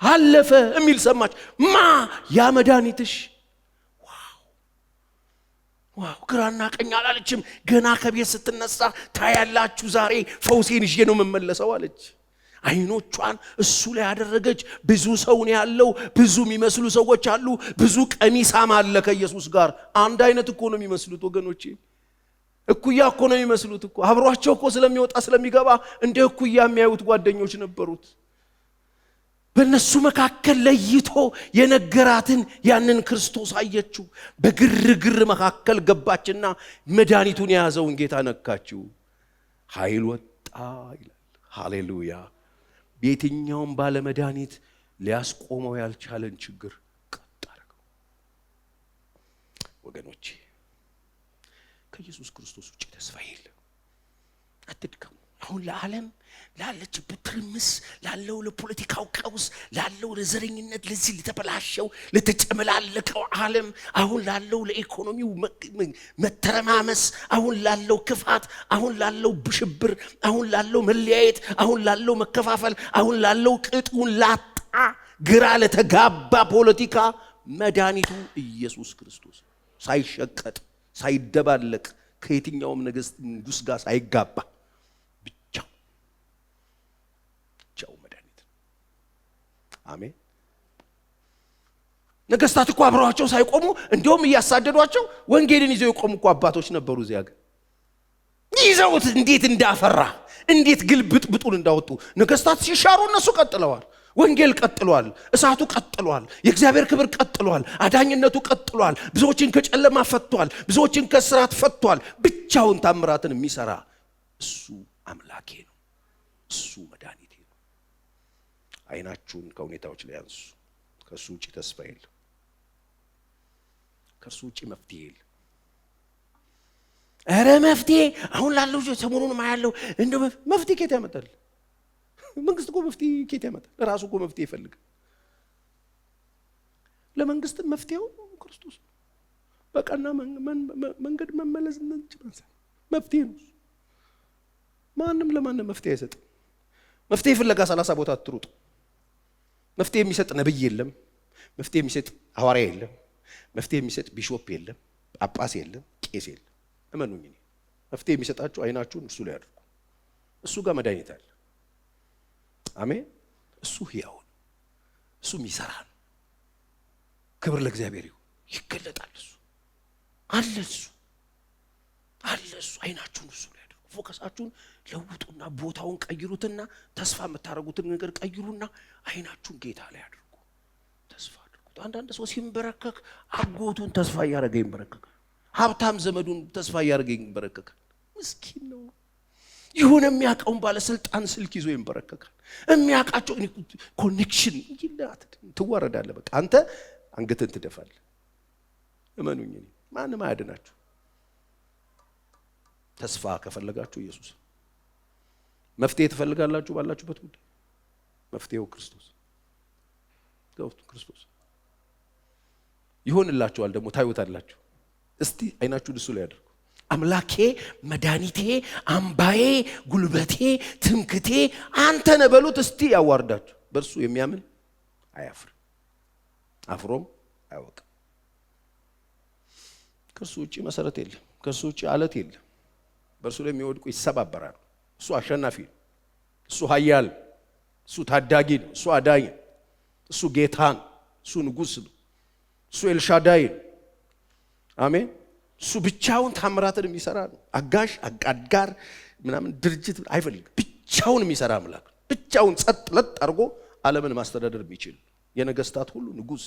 አለፈ የሚል ሰማች። ማ ያ መድኃኒትሽ? ዋው ግራና ቀኝ አላለችም። ገና ከቤት ስትነሳ ታያላችሁ ዛሬ ፈውሴን ይዤ ነው የምመለሰው አለች። አይኖቿን እሱ ላይ ያደረገች። ብዙ ሰው ነው ያለው፣ ብዙ የሚመስሉ ሰዎች አሉ። ብዙ ቀሚሳም አለ ከኢየሱስ ጋር። አንድ አይነት እኮ ነው የሚመስሉት ወገኖቼ፣ እኩያ እኮ ነው የሚመስሉት እኮ። አብሯቸው እኮ ስለሚወጣ ስለሚገባ እንደ እኩያ የሚያዩት ጓደኞች ነበሩት። በእነሱ መካከል ለይቶ የነገራትን ያንን ክርስቶስ አየችው። በግርግር መካከል ገባችና መድኃኒቱን የያዘውን ጌታ ነካችው። ኃይል ወጣ ይላል። ሃሌሉያ! በየትኛውም ባለመድኃኒት ሊያስቆመው ያልቻለን ችግር ቀጥ አደረገው። ወገኖቼ ከኢየሱስ ክርስቶስ ውጭ ተስፋ የለም። አትድከሙ። አሁን ለዓለም ላለችበት ትርምስ፣ ላለው ለፖለቲካው ቀውስ፣ ላለው ለዘረኝነት፣ ለዚህ ለተበላሸው ለተጨመላለቀው ዓለም፣ አሁን ላለው ለኢኮኖሚው መተረማመስ፣ አሁን ላለው ክፋት፣ አሁን ላለው ብሽብር፣ አሁን ላለው መለያየት፣ አሁን ላለው መከፋፈል፣ አሁን ላለው ቅጡን ላጣ ግራ ለተጋባ ፖለቲካ መድኃኒቱ ኢየሱስ ክርስቶስ ሳይሸቀጥ ሳይደባለቅ ከየትኛውም ንጉሥ ጋር ሳይጋባ አሜን። ነገስታት እኮ አብረዋቸው ሳይቆሙ እንደውም እያሳደዷቸው ወንጌልን ይዘው የቆሙ እኮ አባቶች ነበሩ። እዚያ ግን ይዘውት እንዴት እንዳፈራ እንዴት ግልብጥብጡን እንዳወጡ። ነገስታት ሲሻሩ እነሱ ቀጥለዋል። ወንጌል ቀጥሏል። እሳቱ ቀጥሏል። የእግዚአብሔር ክብር ቀጥሏል። አዳኝነቱ ቀጥሏል። ብዙዎችን ከጨለማ ፈቷል። ብዙዎችን ከእስራት ፈቷል። ብቻውን ታምራትን የሚሰራ እሱ አምላኬ ነው። እሱ መድኃኒቴ ነው። አይናችሁን ከሁኔታዎች ላይ አንሱ። ከሱ ውጪ ተስፋ የለም። ከሱ ውጪ መፍትሄ የለም። ኧረ መፍትሄ አሁን ላለው ሰሞኑን ማያለው እንደው መፍትሄ ከየት ያመጣል? መንግስት እኮ መፍትሄ ከየት ያመጣል? ራሱ እኮ መፍትሄ ይፈልጋል። ለመንግስት መፍትሄው ክርስቶስ በቀና መንገድ መመለስ እንችላለን። መፍትሄ ነው። ማንም ለማንም መፍትሄ አይሰጥም። መፍትሄ ፍለጋ 30 ቦታ አትሩጡ። መፍትሄ የሚሰጥ ነብይ የለም። መፍትሄ የሚሰጥ ሐዋርያ የለም። መፍትሄ የሚሰጥ ቢሾፕ የለም። ጳጳስ የለም። ቄስ የለም። እመኑኝ፣ መፍትሄ የሚሰጣችሁ አይናችሁን እሱ ላይ አድርጉ። እሱ ጋር መድኃኒት አለ። አሜን። እሱ ሕያው ነው። እሱ የሚሰራ ነው። ክብር ለእግዚአብሔር ይሁን። ይገለጣል። እሱ አለ። እሱ አለ። እሱ አይናችሁን እሱ ላይ አድርጉ። ፎከሳችሁን ለውጡና ቦታውን ቀይሩትና ተስፋ የምታደርጉትን ነገር ቀይሩና አይናችሁን ጌታ ላይ አድርጉ። ተስፋ አድርጉት። አንዳንድ ሰው ሲንበረከክ አጎቱን ተስፋ እያደረገ ይንበረከካል። ሀብታም ዘመዱን ተስፋ እያደረገ ይንበረከካል። ምስኪን ነው። ይሁን የሚያውቀውን ባለስልጣን ስልክ ይዞ ይንበረከካል። የሚያውቃቸው ኮኔክሽን ይላል። ትዋረዳለህ። በቃ አንተ አንገትን ትደፋለህ። እመኑኝ፣ ማንም አያድናችሁ። ተስፋ ከፈለጋችሁ ኢየሱስ። መፍትሄ ትፈልጋላችሁ ባላችሁበት ጉዳይ፣ መፍትሄው ክርስቶስ ክርስቶስ ይሆንላችኋል። ደግሞ ታዩታላችሁ። እስቲ አይናችሁን እሱ ላይ አድርጉ። አምላኬ፣ መድኃኒቴ፣ አምባዬ፣ ጉልበቴ፣ ትምክቴ አንተ ነህ በሉት። እስቲ ያዋርዳችሁ። በእርሱ የሚያምን አያፍርም፣ አፍሮም አያወቅም። ከእርሱ ውጪ መሰረት የለም። ከእርሱ ውጪ አለት የለም። በእርሱ ላይ የሚወድቁ ይሰባበራሉ። እሱ አሸናፊ ነው። እሱ ኃያል፣ እሱ ታዳጊ ነው። እሱ አዳኝ ነው። እሱ ጌታ ነው። እሱ ንጉሥ ነው። እሱ ኤልሻዳይ ነው። አሜን። እሱ ብቻውን ታምራትን የሚሰራ ነው። አጋዥ አጋር ምናምን ድርጅት አይፈልግም። ብቻውን የሚሰራ አምላክ ነው። ብቻውን ጸጥ ለጥ አድርጎ ዓለምን ማስተዳደር የሚችል የነገስታት ሁሉ ንጉሥ፣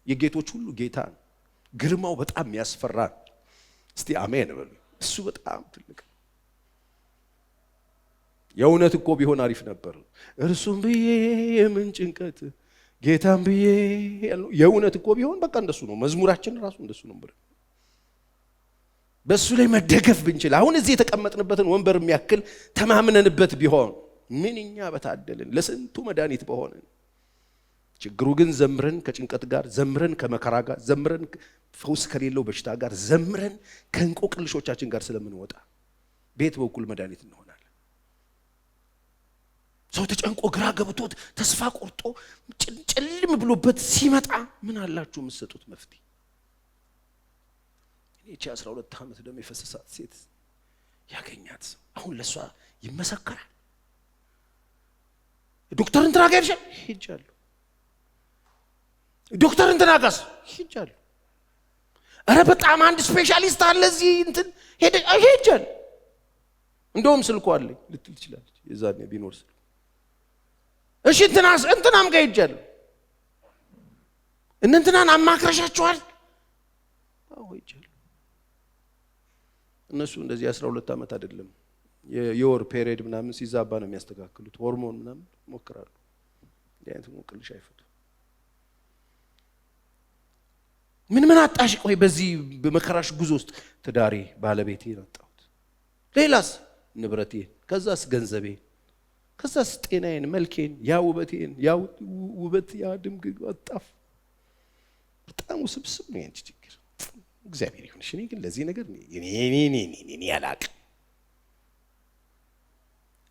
የጌቶች ሁሉ ጌታ ነው። ግርማው በጣም የሚያስፈራ ነው። እስቲ አሜን በሉ። እሱ በጣም ትልቅ። የእውነት እኮ ቢሆን አሪፍ ነበር። እርሱም ብዬ የምን ጭንቀት ጌታም ብዬ ያለው የእውነት እኮ ቢሆን በቃ እንደሱ ነው። መዝሙራችን ራሱ እንደሱ ነው። በሱ ላይ መደገፍ ብንችል፣ አሁን እዚህ የተቀመጥንበትን ወንበር የሚያክል ተማምነንበት ቢሆን ምንኛ በታደልን፣ ለስንቱ መድኃኒት በሆነን። ችግሩ ግን ዘምረን ከጭንቀት ጋር፣ ዘምረን ከመከራ ጋር፣ ዘምረን ፈውስ ከሌለው በሽታ ጋር፣ ዘምረን ከእንቆቅልሾቻችን ጋር ስለምንወጣ ቤት በኩል መድኃኒት እንሆናለን። ሰው ተጨንቆ ግራ ገብቶት ተስፋ ቆርጦ ጭልም ብሎበት ሲመጣ ምን አላችሁ የምትሰጡት መፍትሄ? እቺ 12 ዓመት ደም የፈሰሳት ሴት ያገኛት ሰው አሁን ለሷ ይመሰከራል። ዶክተር እንትና ጋር ሄጃለሁ፣ ዶክተር እንትና ጋር ሄጃለሁ፣ ኧረ በጣም አንድ ስፔሻሊስት አለ እዚህ እንትን ሄጃለሁ፣ እንደውም ስልኳ አለኝ ልትል ትችላለች። የዛኔ ቢኖር ስልክ እሺ እንትናም ጋር ሄጃለሁ፣ እንትናን አማክረሻቸዋል? አዎ ሄጃለሁ። እነሱ እንደዚህ 12 ዓመት አይደለም የወር ፔሪየድ ምናምን ሲዛባ ነው የሚያስተካክሉት። ሆርሞን ምናምን ሞክራሉ። ያንተ ሞክልሽ አይፈቱ። ምን አጣሽ? ቆይ በዚህ በመከራሽ ጉዞ ውስጥ ትዳሬ፣ ባለቤቴን አጣሁት፣ ሌላስ ንብረቴን፣ ከዛስ ገንዘቤ፣ ከዛስ ጤናዬን፣ መልኬን፣ ያ ውበቴን፣ ያ ውበት ያ ድምግግ አጣፍ። በጣም ውስብስብ ነው ያንቺ ችግር። እግዚአብሔር ይሁንሽ። እኔ ግን ለዚህ ነገር እኔ ያላቅም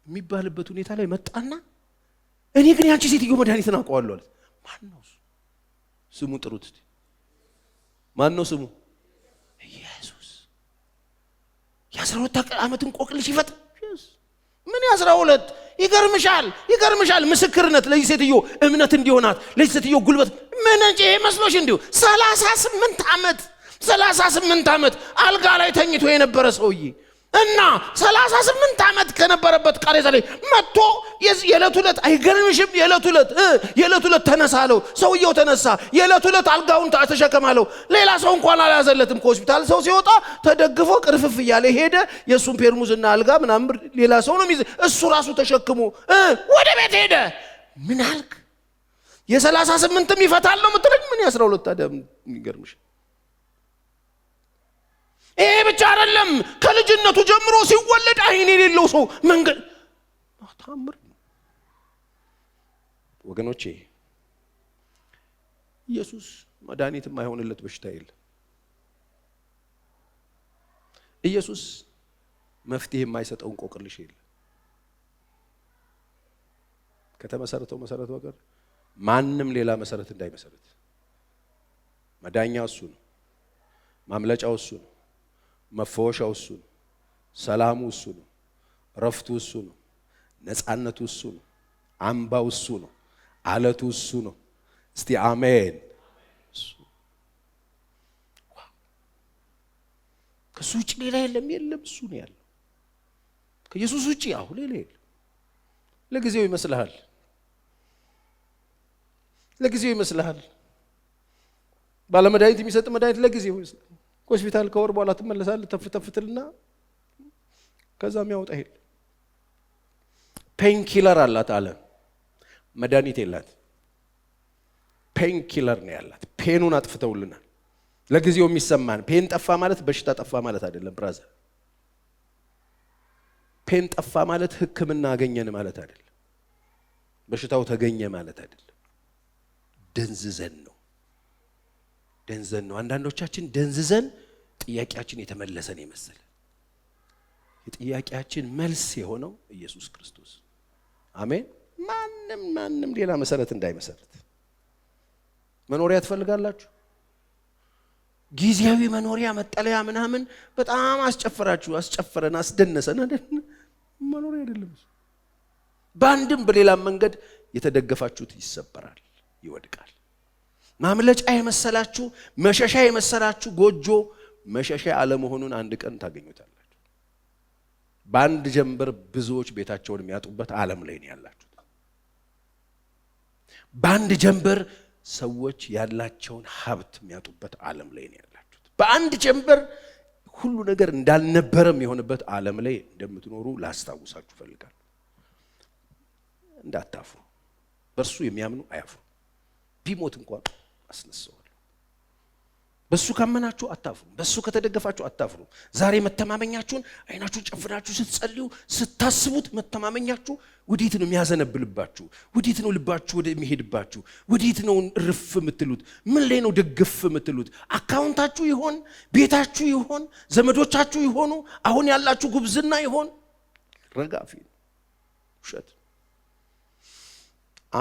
የሚባልበት ሁኔታ ላይ መጣና እኔ ግን ያንቺ ሴትዮ መድኃኒትን አውቀዋለሁ አለ። ማን ነው ስሙ? ጥሩት። ማን ነው ስሙ? ኢየሱስ። የ12 ዓመት እንቆቅልሽ ይፈታ። ምን 12? ይገርምሻል። ምስክርነት ለዚህ ሴትዮ እምነት እንዲሆናት፣ ለዚህ ሴትዮ ጉልበት ምን እንጂ መስሎሽ እንዲሁ 38 ዓመት አልጋ ላይ ተኝቶ የነበረ ሰውዬ እና 38 ዓመት ከነበረበት ቃሬዛ ላይ መጥቶ የዕለት ዕለት አይገርምሽም? የዕለት ዕለት ተነሳለው። ሰውየው ተነሳ። የዕለት ዕለት አልጋውን ተሸከማለው። ሌላ ሰው እንኳን አልያዘለትም። ከሆስፒታል ሰው ሲወጣ ተደግፎ ቅርፍፍ እያለ ሄደ። የሱን ፔርሙዝና አልጋ ምናምን ሌላ ሰው ነው የሚይዝ። እሱ ራሱ ተሸክሞ ወደ ቤት ሄደ። ምን አልክ? የ38ም ይፈታል ነው የምትለኝ? ምን የ12 ታዲያ የሚገርምሽ? ይሄ ብቻ አይደለም። ከልጅነቱ ጀምሮ ሲወለድ አይን የሌለው ሰው መንገድ ታምር ወገኖቼ። ኢየሱስ መድኃኒት የማይሆንለት በሽታ የለም። ኢየሱስ መፍትሄ የማይሰጠው እንቆቅልሽ የለም። ከተመሰረተው መሰረት በቀር ማንም ሌላ መሰረት እንዳይመሰረት። መዳኛው እሱ ነው። ማምለጫው እሱ ነው። መፈወሻው እሱ ነው። ሰላሙ እሱ ነው። ረፍቱ እሱ ነው። ነፃነቱ እሱ ነው። አምባው እሱ ነው። አለቱ እሱ ነው። እስቲ አሜን። ከሱ ውጭ ሌላ የለም። እሱ ነው ያለው። ከኢየሱስ ውጭ አሁን ሌላ የለም። ለጊዜው ይመስልሃል። ባለመድኃኒት የሚሰጥ መድኃኒት ለጊዜው ይመስላል። ሆስፒታል ከወር በኋላ ትመለሳለህ። ተፍተፍትልና ከዛም ያወጣ ሄድ። ፔን ኪለር አላት አለ፣ መድኃኒት የላት። ፔን ኪለር ነው ያላት። ፔኑን አጥፍተውልናል። ለጊዜው የሚሰማን ፔን ጠፋ ማለት በሽታ ጠፋ ማለት አይደለም ብራዘር። ፔን ጠፋ ማለት ሕክምና አገኘን ማለት አይደለም። በሽታው ተገኘ ማለት አይደለም። ደንዝዘን ነው። አንዳንዶቻችን ደንዝዘን ጥያቄያችን የተመለሰን ይመስል የጥያቄያችን መልስ የሆነው ኢየሱስ ክርስቶስ። አሜን። ማንም ሌላ መሰረት እንዳይመሰረት። መኖሪያ ትፈልጋላችሁ? ጊዜያዊ መኖሪያ መጠለያ ምናምን በጣም አስጨፈረን አስደነሰን አይደል? መኖሪያ አይደለም። በአንድም በሌላም መንገድ የተደገፋችሁት ይሰበራል፣ ይወድቃል። ማምለጫ የመሰላችሁ መሸሻ የመሰላችሁ ጎጆ መሸሻ አለመሆኑን አንድ ቀን ታገኙታላችሁ። በአንድ ጀንበር ብዙዎች ቤታቸውን የሚያጡበት ዓለም ላይ ነው ያላችሁት። በአንድ ጀንበር ሰዎች ያላቸውን ሀብት የሚያጡበት ዓለም ላይ ነው ያላችሁት። በአንድ ጀንበር ሁሉ ነገር እንዳልነበረም የሆነበት ዓለም ላይ እንደምትኖሩ ላስታውሳችሁ ፈልጋለሁ። እንዳታፍሩ። በእርሱ የሚያምኑ አያፍሩ። ቢሞት እንኳን አስነሳዋለሁ። በሱ ካመናችሁ አታፍሩ። በሱ ከተደገፋችሁ አታፍሩ። ዛሬ መተማመኛችሁን አይናችሁን ጨፍናችሁ ስትጸልዩ ስታስቡት መተማመኛችሁ ወዴት ነው የሚያዘነብልባችሁ? ወዴት ነው ልባችሁ ወደ የሚሄድባችሁ? ወዴት ነው እርፍ የምትሉት? ምን ላይ ነው ደግፍ የምትሉት? አካውንታችሁ ይሆን? ቤታችሁ ይሆን? ዘመዶቻችሁ ይሆኑ? አሁን ያላችሁ ጉብዝና ይሆን? ረጋፊ ውሸት።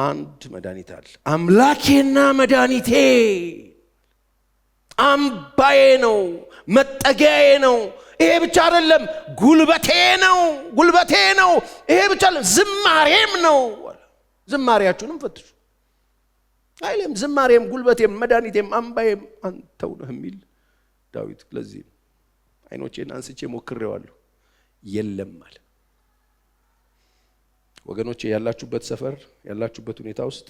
አንድ መድኃኒት አለ። አምላኬና መድኃኒቴ አምባዬ ነው፣ መጠጊያዬ ነው። ይሄ ብቻ አይደለም፣ ጉልበቴ ነው። ይሄ ብቻ አይደለም፣ ዝማሬም ነው። ዝማሬያችሁንም ፈትሹ አይልም? ዝማሬም፣ ጉልበቴም፣ መድኃኒቴም፣ አምባዬም አንተው ነህ የሚል ዳዊት። ለዚህ አይኖቼን አንስቼ ሞክሬዋለሁ፣ የለም አለ። ወገኖቼ ያላችሁበት ሰፈር ያላችሁበት ሁኔታ ውስጥ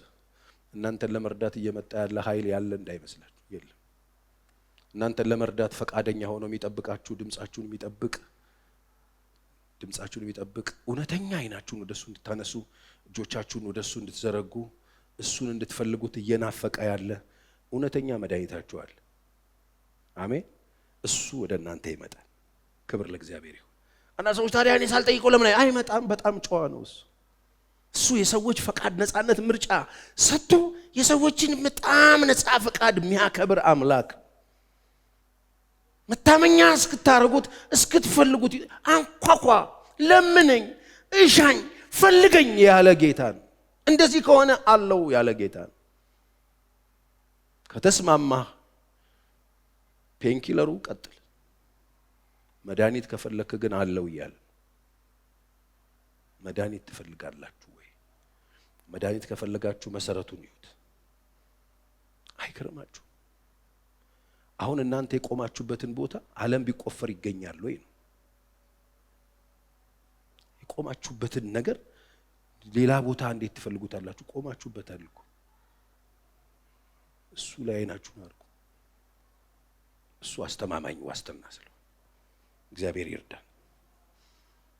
እናንተን ለመርዳት እየመጣ ያለ ኃይል ያለ እንዳይመስላችሁ። የለም። እናንተን ለመርዳት ፈቃደኛ ሆኖ የሚጠብቃችሁ ድምጻችሁን የሚጠብቅ እውነተኛ አይናችሁን ወደሱ እንድታነሱ እጆቻችሁን ወደሱ እንድትዘረጉ እሱን እንድትፈልጉት እየናፈቀ ያለ እውነተኛ መድኃኒታችሁ አለ። አሜን። እሱ ወደ እናንተ ይመጣል። ክብር ለእግዚአብሔር ይሁን። እና ሰዎች ታዲያ እኔ ሳልጠይቀው ለምን አይመጣም? በጣም ጨዋ ነው እሱ የሰዎች ፈቃድ ነፃነት ምርጫ ሰጥቶ የሰዎችን በጣም ነፃ ፈቃድ የሚያከብር አምላክ። መታመኛ እስክታረጉት እስክትፈልጉት አንኳኳ፣ ለምነኝ፣ እሻኝ፣ ፈልገኝ ያለ ጌታ ነው። እንደዚህ ከሆነ አለው ያለ ጌታ ነው። ከተስማማ ፔንኪለሩ ቀጥል። መድኃኒት ከፈለክ ግን አለው እያለ መድኃኒት ትፈልጋላችሁ ወይ? መድኃኒት ከፈለጋችሁ መሰረቱን ይዩት። አይከረማችሁ። አሁን እናንተ የቆማችሁበትን ቦታ ዓለም ቢቆፈር ይገኛል ወይ ነው። የቆማችሁበትን ነገር ሌላ ቦታ እንዴት ትፈልጉታላችሁ? ቆማችሁበታል እኮ። እሱ ላይ አይናችሁን አድርጉ። እሱ አስተማማኝ ዋስትና ስለሆነ እግዚአብሔር ይርዳን።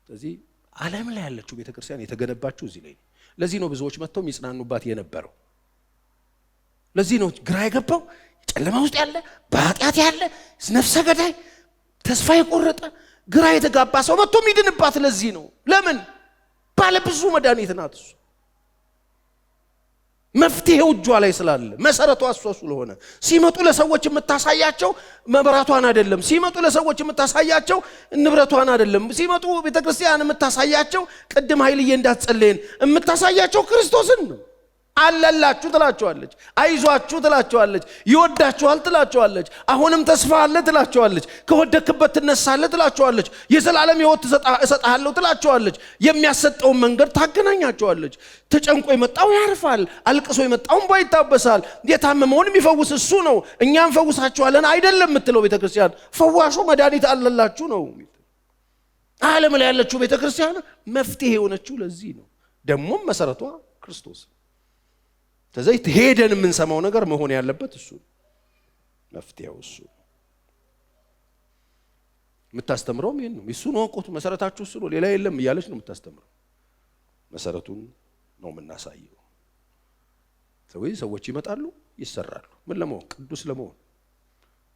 ስለዚህ ዓለም ላይ ያለችው ቤተክርስቲያን የተገነባችሁ እዚህ ላይ ነው። ለዚህ ነው ብዙዎች መጥተው የሚጽናኑባት የነበረው። ለዚህ ነው ግራ የገባው ጨለማ ውስጥ ያለ በኃጢአት ያለ ነፍሰ ገዳይ ተስፋ የቆረጠ ግራ የተጋባ ሰው መጥቶ የሚድንባት። ለዚህ ነው ለምን ባለ ብዙ መድኃኒት ናት እሱ። መፍትሄው እጇ ላይ ስላለ መሰረቷ እሷ ስለሆነ ሲመጡ ለሰዎች የምታሳያቸው መብራቷን አይደለም። ሲመጡ ለሰዎች የምታሳያቸው ንብረቷን አይደለም። ሲመጡ ቤተክርስቲያን የምታሳያቸው ቅድም ኃይልዬ እንዳትጸለየን የምታሳያቸው ክርስቶስን ነው። አለላችሁ ትላቸዋለች፣ አይዟችሁ ትላቸዋለች፣ ይወዳችኋል ትላቸዋለች፣ አሁንም ተስፋ አለ ትላቸዋለች፣ ከወደክበት ትነሳለህ ትላቸዋለች፣ የዘላለም ሕይወት እሰጥሃለሁ ትላቸዋለች። የሚያሰጠውን መንገድ ታገናኛቸዋለች። ተጨንቆ የመጣው ያርፋል፣ አልቅሶ የመጣውን እንባ ይታበሳል። የታመመውን የሚፈውስ እሱ ነው። እኛም ፈውሳችኋለን አይደለም የምትለው ቤተክርስቲያን። ፈዋሹ መድኃኒት አለላችሁ ነው። ዓለም ላይ ያለችው ቤተክርስቲያን መፍትሄ የሆነችው ለዚህ ነው። ደግሞም መሰረቷ ክርስቶስ። ስለዚህ ሄደን የምንሰማው ነገር መሆን ያለበት እሱ መፍትሄው እሱ። የምታስተምረውም ይሄን ነው። እሱ ነው እኮ መሰረታችሁ እሱ ነው፣ ሌላ የለም እያለች ነው የምታስተምረው። መሰረቱን ነው የምናሳየው። ስለዚህ ሰዎች ይመጣሉ፣ ይሰራሉ። ምን ለመሆን? ቅዱስ ለመሆን።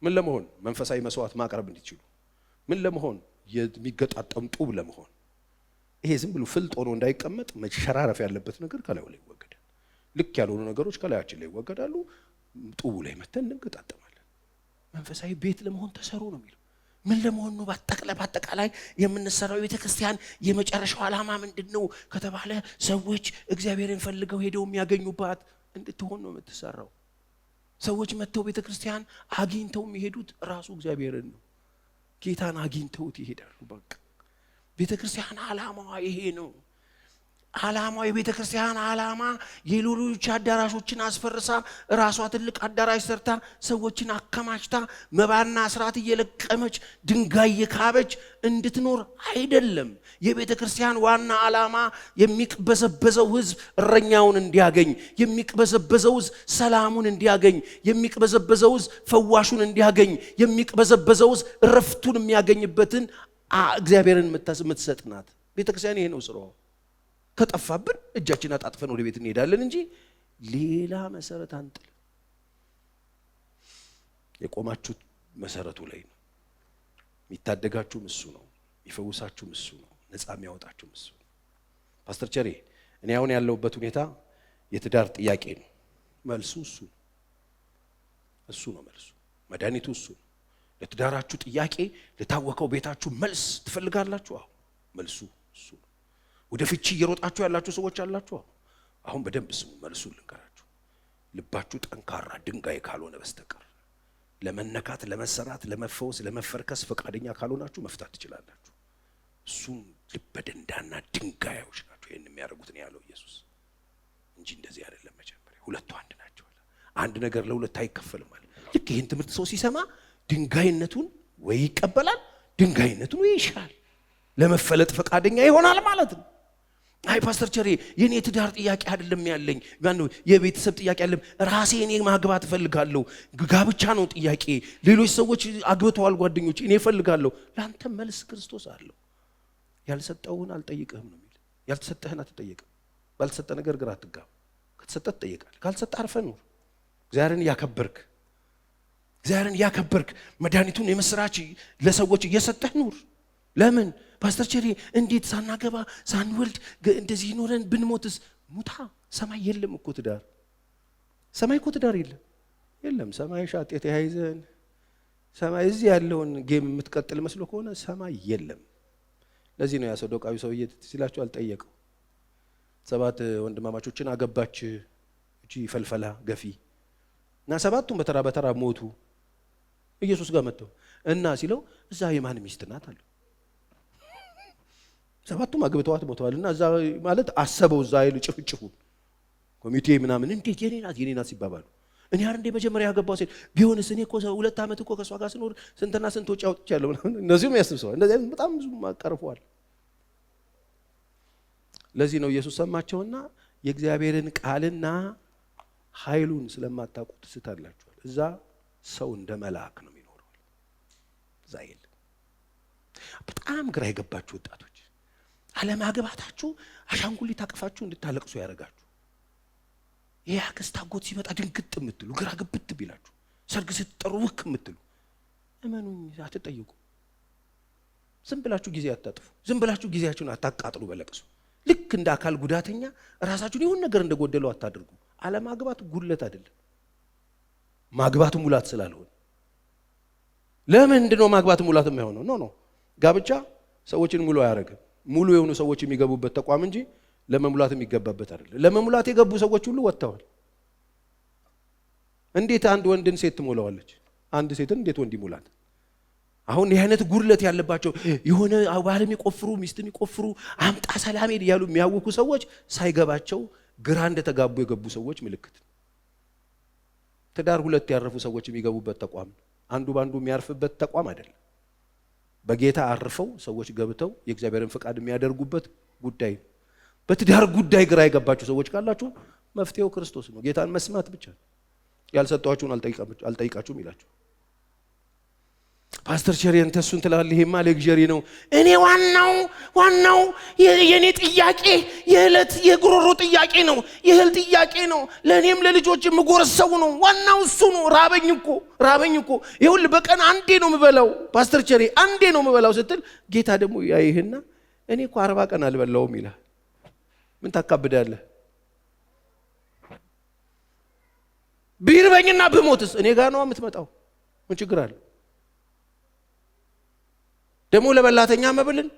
ምን ለመሆን? መንፈሳዊ መስዋዕት ማቅረብ እንዲችሉ። ምን ለመሆን? የሚገጣጠም ጡብ ለመሆን። ይሄ ዝም ብሎ ፍልጥ ሆኖ እንዳይቀመጥ መሸራረፍ ያለበት ነገር ከላዩ ላይ ይወገዳል። ልክ ያልሆኑ ነገሮች ከላያችን ላይ ይወገዳሉ። ጡቡ ላይ መተን እንገጣጠማለን። መንፈሳዊ ቤት ለመሆን ተሰሩ ነው የሚለው። ምን ለመሆን ነው? በአጠቃላይ የምንሰራው ቤተክርስቲያን የመጨረሻው ዓላማ ምንድነው ከተባለ ሰዎች እግዚአብሔርን ፈልገው ሄደው የሚያገኙባት እንድትሆን ነው የምትሰራው። ሰዎች መጥተው ቤተክርስቲያን አግኝተው የሚሄዱት ራሱ እግዚአብሔርን ነው። ጌታን አግኝተውት ይሄዳሉ። በቃ ቤተክርስቲያን ዓላማዋ ይሄ ነው። ዓላማው የቤተ ክርስቲያን ዓላማ የሌሎች አዳራሾችን አስፈርሳ ራሷ ትልቅ አዳራሽ ሰርታ ሰዎችን አከማችታ መባና አስራት እየለቀመች ድንጋይ የካበች እንድትኖር አይደለም። የቤተ ክርስቲያን ዋና ዓላማ የሚቅበዘበዘው ሕዝብ እረኛውን እንዲያገኝ፣ የሚቅበዘበዘው ሕዝብ ሰላሙን እንዲያገኝ፣ የሚቅበዘበዘው ሕዝብ ፈዋሹን እንዲያገኝ፣ የሚቅበዘበዘው ሕዝብ እረፍቱን የሚያገኝበትን እግዚአብሔርን የምትሰጥ ናት ቤተ ክርስቲያን። ይሄ ነው ስራው። ከጠፋብን እጃችን አጣጥፈን ወደ ቤት እንሄዳለን እንጂ ሌላ መሰረት አንጥል። የቆማችሁት መሰረቱ ላይ ነው። የሚታደጋችሁም እሱ ነው፣ የሚፈውሳችሁም እሱ ነው፣ ነፃ የሚያወጣችሁም እሱ ነው። ፓስተር ቸሬ እኔ አሁን ያለሁበት ሁኔታ የትዳር ጥያቄ ነው። መልሱ እሱ ነው። እሱ ነው መልሱ። መድኃኒቱ እሱ ነው። ለትዳራችሁ ጥያቄ ለታወቀው ቤታችሁ መልስ ትፈልጋላችሁ? አዎ መልሱ እሱ ነው። ወደ ፍቺ እየሮጣችሁ ያላችሁ ሰዎች አላችሁ። አሁን በደንብ ስሙ፣ መልሱን ልንገራችሁ። ልባችሁ ጠንካራ ድንጋይ ካልሆነ በስተቀር ለመነካት፣ ለመሰራት፣ ለመፈወስ፣ ለመፈርከስ ፈቃደኛ ካልሆናችሁ መፍታት ትችላላችሁ። እሱም ልበ ደንዳና ድንጋዮች ናቸው ይሄን የሚያደርጉት ነው ያለው ኢየሱስ እንጂ እንደዚህ አይደለም። መጀመሪያ ሁለቱ አንድ ናቸው። አንድ ነገር ለሁለት አይከፈልም ማለት። ልክ ይሄን ትምህርት ሰው ሲሰማ ድንጋይነቱን ወይ ይቀበላል፣ ድንጋይነቱን ወይ ይሻል፣ ለመፈለጥ ፈቃደኛ ይሆናል ማለት ነው። አይ ፓስተር ቸሬ የኔ ትዳር ጥያቄ አይደለም ያለኝ፣ የቤተሰብ ጥያቄ አይደለም፣ ራሴ እኔ ማግባት እፈልጋለሁ፣ ጋብቻ ነው ጥያቄ። ሌሎች ሰዎች አግብተዋል ጓደኞች፣ እኔ እፈልጋለሁ። ላንተ መልስ ክርስቶስ አለው። ያልሰጠውን አልጠይቅህም ነው የሚል። ያልተሰጠህን አትጠይቅም። ባልተሰጠ ነገር ግራ አትጋባ። ከተሰጠ ትጠይቃለህ፣ ካልተሰጠ አርፈህ ኑር። እግዚአብሔርን ያከበርክ መድኃኒቱን የመስራች ለሰዎች እየሰጠህ ኑር። ለምን ፓስተር ቸሬ እንዴት ሳናገባ ሳንወልድ እንደዚህ ኖረን ብንሞትስ? ሙታ ሰማይ የለም እኮ ትዳር። ሰማይ እኮ ትዳር የለም። ሰማይ ሻጤ ተያይዘን ሰማይ እዚህ ያለውን ጌም የምትቀጥል መስሎ ከሆነ ሰማይ የለም። ለዚህ ነው ያ ሰዶቃዊ ሰውዬ ሲላችሁ አልጠየቀው። 7 ወንድማማቾችን አገባች እቺ ፈልፈላ ገፊ እና 7ቱም በተራ በተራ ሞቱ። ኢየሱስ ጋር መጥተው እና ሲለው እዛ የማን ሚስት ናት አለ። 7ቱም አግብተዋት ሞተዋልና እዛ ማለት አሰበው እዛ አይሉ ጭፍጭፉ ኮሚቴ ምናምን እንዴት የኔ ናት ሲባባሉ እኔ አር እንደ መጀመሪያ ያገባው ሲል ቢሆንስ እኔ እኮ 2 ዓመት እኮ ከሷ ጋር ስኖር ስንትና ስንት ወጪ አውጥቻለሁ ምናምን እነዚህም ያስብሰዋል። እንደዚህ በጣም ብዙ ማቀርፈዋል። ለዚህ ነው ኢየሱስ ሰማቸውና የእግዚአብሔርን ቃልና ኃይሉን ስለማታውቁት ትስታላችሁ። እዛ ሰው እንደ መልአክ ነው የሚኖረው። እዛ የለም። በጣም ግራ የገባችሁ ወጣቶች አለማግባታችሁ አሻንጉሊት አቅፋችሁ እንድታለቅሱ ያደርጋችሁ። ይሄ አክስት አጎት ሲመጣ ድንግጥ የምትሉ ግራ ግብት ቢላችሁ ሰርግ ስትጠሩ ውክ የምትሉ እመኑኝ አትጠይቁ። ዝም ብላችሁ ጊዜ አታጥፉ። ዝም ብላችሁ ጊዜያችሁን አታቃጥሉ በለቅሶ። ልክ እንደ አካል ጉዳተኛ ራሳችሁን ይሁን ነገር እንደጎደለው አታድርጉ። አለማግባት ጉድለት አይደለም፣ ማግባት ሙላት ስላልሆነ። ለምንድን ነው ማግባት ሙላት የማይሆነው? ኖ ጋብቻ ሰዎችን ሙሉ አያደርግም። ሙሉ የሆኑ ሰዎች የሚገቡበት ተቋም እንጂ ለመሙላት የሚገባበት አይደለም። ለመሙላት የገቡ ሰዎች ሁሉ ወጥተዋል። እንዴት አንድ ወንድን ሴት ትሞላዋለች? አንድ ሴትን እንዴት ወንድ ይሞላት? አሁን ይህ አይነት ጉድለት ያለባቸው የሆነ ባል የሚቆፍሩ ሚስት የሚቆፍሩ አምጣ ሰላም ሄድ እያሉ የሚያውኩ ሰዎች ሳይገባቸው ግራ እንደተጋቡ የገቡ ሰዎች ምልክት። ትዳር ሁለት ያረፉ ሰዎች የሚገቡበት ተቋም፣ አንዱ ባንዱ የሚያርፍበት ተቋም አይደለም። በጌታ አርፈው ሰዎች ገብተው የእግዚአብሔርን ፍቃድ የሚያደርጉበት ጉዳይ ነው። በትዳር ጉዳይ ግራ የገባችሁ ሰዎች ካላችሁ መፍትሄው ክርስቶስ ነው። ጌታን መስማት ብቻ ነው። ያልሰጧችሁን አልጠይቃችሁም ይላችሁ። ፓስተር ቸሪን ተሱን ትላለህ፣ ይሄማ ሌክዠሪ ነው። እኔ ዋናው የኔ ጥያቄ የእለት የጉሮሮ ጥያቄ ነው፣ የእህል ጥያቄ ነው፣ ለእኔም ለልጆች የምጎርሰው ነው። ዋናው እሱ ነው። ራበኝ እኮ ይኸውልህ በቀን አንዴ ነው የምበላው ፓስተር ቸሪ፣ አንዴ ነው የምበላው ስትል ጌታ ደግሞ ያይህና እኔ እኮ 40 ቀን አልበላውም ይላል። ምን ታካብዳለህ? ቢርበኝና ብሞትስ እኔ ጋር ነው የምትመጣው? ምን ችግር አለ? ደግሞ ለበላተኛ መብልን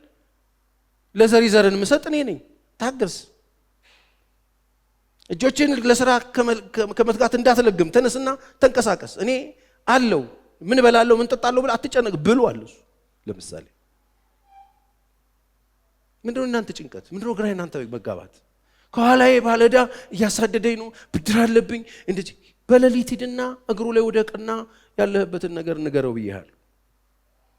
ለዘሪዘርን ምሰጥ እኔ ነኝ። ታገስ። እጆችን ለሥራ ከመትጋት እንዳትለግም፣ ተነስና ተንቀሳቀስ። እኔ አለው ምን በላለው ምን ጠጣለው ብለ አትጨነቅ ብሎ አለ እሱ። ለምሳሌ ምንድነው እናንተ ጭንቀት? ምንድነው ግራ እናንተ መጋባት? ከኋላዬ ባለዳ እያሳደደኝ ነው፣ ብድር አለብኝ እንደዚህ። በሌሊት ሂድና እግሩ ላይ ወደቅና ያለህበትን ነገር ንገረው ብዬሃል።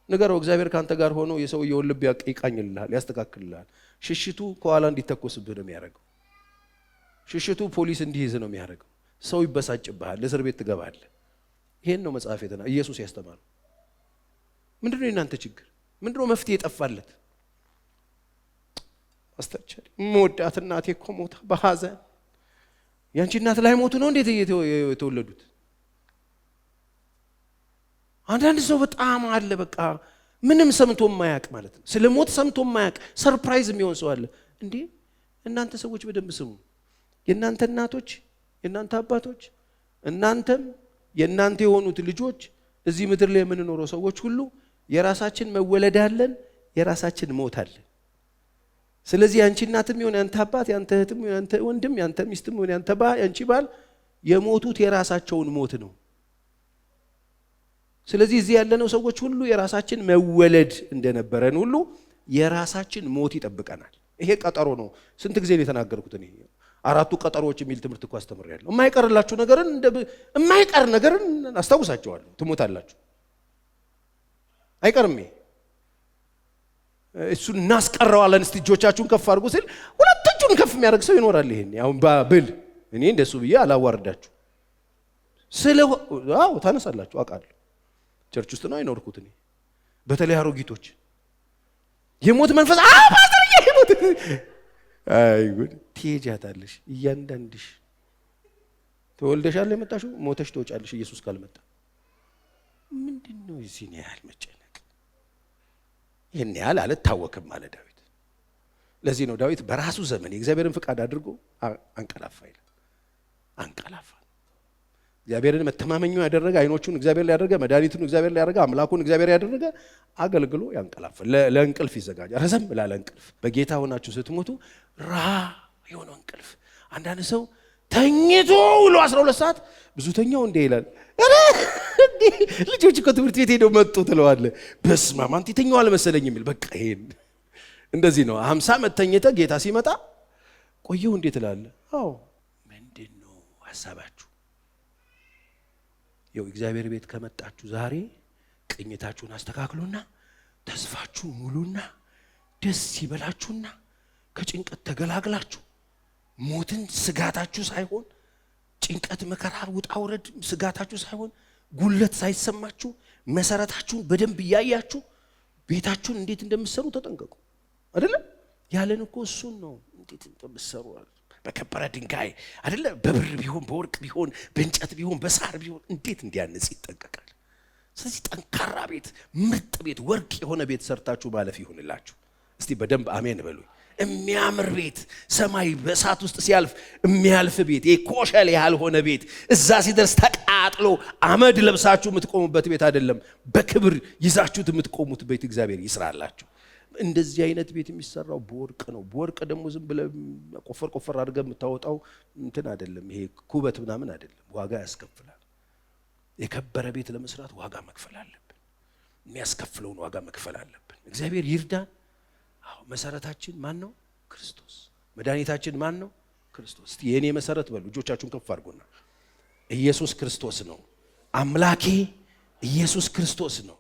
ንገረው። እግዚአብሔር ካንተ ጋር ሆኖ የሰውየውን ልብ ይቃኝልሃል፣ ያስተካክልልሃል። ሽሽቱ ከኋላ እንዲተኮስብህ ነው የሚያደርገው። ሽሽቱ ፖሊስ እንዲይዝ ነው የሚያደርገው። ሰው ይበሳጭብሃል፣ እስር ቤት ትገባለህ። ይሄን ነው መጽሐፍ ኢየሱስ ያስተማረው። ምንድነው የእናንተ ችግር? ምንድነው መፍትሄ የጠፋለት? አስተርቻለሁ ሞዳት እናቴ እኮ ሞታ በሐዘን። ያንቺ እናት ላይ ሞቱ ነው እንዴት የተወለዱት? አንዳንድ ሰው በጣም አለ በቃ ምንም ሰምቶ የማያውቅ ማለት ነው። ስለ ሞት ሰምቶ የማያውቅ ሰርፕራይዝ የሚሆን ሰው አለ። እንዴ እናንተ ሰዎች በደንብ ስሙ። የእናንተ እናቶች፣ የእናንተ አባቶች፣ እናንተም የእናንተ የሆኑት ልጆች፣ እዚህ ምድር ላይ የምንኖረው ሰዎች ሁሉ የራሳችን መወለድ አለን፣ የራሳችን ሞት አለን። ስለዚህ ያንቺ እናትም ይሁን ያንተ አባት፣ ያንተ እህትም ይሁን ያንተ ወንድም፣ ያንተ ሚስትም ይሁን ያንተ ያንቺ ባል የሞቱት የራሳቸውን ሞት ነው። ስለዚህ እዚህ ያለነው ሰዎች ሁሉ የራሳችን መወለድ እንደነበረን ሁሉ የራሳችን ሞት ይጠብቀናል። ይሄ ቀጠሮ ነው። ስንት ጊዜ ነው የተናገርኩት እኔ? 4 ቀጠሮዎች የሚል ትምህርት እኮ አስተምሬያለሁ። የማይቀርላችሁ ነገርን የማይቀር ነገርን አስታውሳቸዋለሁ። ትሞታላችሁ፣ አይቀርም። እሱን እናስቀረዋለን። እስቲ እጆቻችሁን ከፍ አድርጉ ሲል ሁለት እጁን ከፍ የሚያደርግ ሰው ይኖራል። ይሄን አሁን ባብል እኔ እንደሱ ብዬ አላዋርዳችሁ። አዎ ታነሳላችሁ፣ አውቃለሁ። ቸርች ውስጥ ነው አይኖርኩት እኔ። በተለይ አሮጊቶች የሞት መንፈስ አይ ጉድ ትሄጃታለሽ። እያንዳንድሽ ተወልደሻል የመጣሽው ሞተሽ ትወጫለሽ ኢየሱስ ካልመጣ። ምንድነው እዚህ ነው ያህል መጨነቅ? ይሄን ያህል አልታወክም አለ ዳዊት። ለዚህ ነው ዳዊት በራሱ ዘመን የእግዚአብሔርን ፍቃድ አድርጎ አንቀላፋ ይላል። አንቀላፋ እግዚአብሔርን መተማመኛው ያደረገ፣ አይኖቹን እግዚአብሔር ላይ ያደረገ፣ መድኃኒቱን እግዚአብሔር ላይ ያደረገ፣ አምላኩን እግዚአብሔር ያደረገ አገልግሎ ያንቀላፋ። ለእንቅልፍ ይዘጋጃል። ረዘም ላለ እንቅልፍ። በጌታ ሆናችሁ ስትሞቱ የሆነው እንቅልፍ። አንዳንድ ሰው ተኝቶ ውሎ 12 ሰዓት ብዙ ተኛው እንዴ ይላል። ልጆች እኮ ትምህርት ቤት ሄደው መጡ ትለዋለህ። በስመ አብ አንተ ተኛው አልመሰለኝ የሚል በቃ ይሄን እንደዚህ ነው። 50 ዓመት ተኝተህ ጌታ ሲመጣ ቆየው እንዴ ትላለህ። አዎ ምንድነው ሐሳባችሁ? ይኸው እግዚአብሔር ቤት ከመጣችሁ ዛሬ ቅኝታችሁን አስተካክሉና ተስፋችሁ ሙሉና ደስ ይበላችሁና ከጭንቀት ተገላግላችሁ ሞትን ስጋታችሁ ሳይሆን ጭንቀት፣ መከራ፣ ውጣ ውረድ ስጋታችሁ ሳይሆን ጉለት ሳይሰማችሁ መሰረታችሁን በደንብ እያያችሁ ቤታችሁን እንዴት እንደምትሰሩ ተጠንቀቁ። አይደለም ያለን እኮ እሱን ነው። እንዴት እንደምትሰሩ በከበረ ድንጋይ አይደለ? በብር ቢሆን በወርቅ ቢሆን በእንጨት ቢሆን በሳር ቢሆን እንዴት እንዲያነጽ ይጠንቀቃል። ስለዚህ ጠንካራ ቤት፣ ምርጥ ቤት፣ ወርቅ የሆነ ቤት ሰርታችሁ ማለፍ ይሁንላችሁ። እስቲ በደንብ አሜን በሉ። የሚያምር ቤት ሰማይ በእሳት ውስጥ ሲያልፍ የሚያልፍ ቤት፣ የኮሸል ያልሆነ ቤት፣ እዛ ሲደርስ ተቃጥሎ አመድ ለብሳችሁ የምትቆሙበት ቤት አይደለም፣ በክብር ይዛችሁት የምትቆሙት ቤት እግዚአብሔር ይስራላችሁ። እንደዚህ አይነት ቤት የሚሰራው በወርቅ ነው። በወርቅ ደግሞ ዝም ብለህ ቆፈር አድርገህ የምታወጣው እንትን አይደለም። ይሄ ኩበት ምናምን አይደለም፣ ዋጋ ያስከፍላል። የከበረ ቤት ለመስራት ዋጋ መክፈል አለብን። የሚያስከፍለውን ዋጋ መክፈል አለብን። እግዚአብሔር ይርዳን። አዎ መሰረታችን ማን ነው? ክርስቶስ። መድኃኒታችን ማን ነው? ክርስቶስ። እስቲ የኔ መሰረት በሉ። እጆቻችሁን ከፍ አድርጉና ኢየሱስ ክርስቶስ ነው። አምላኬ ኢየሱስ ክርስቶስ ነው።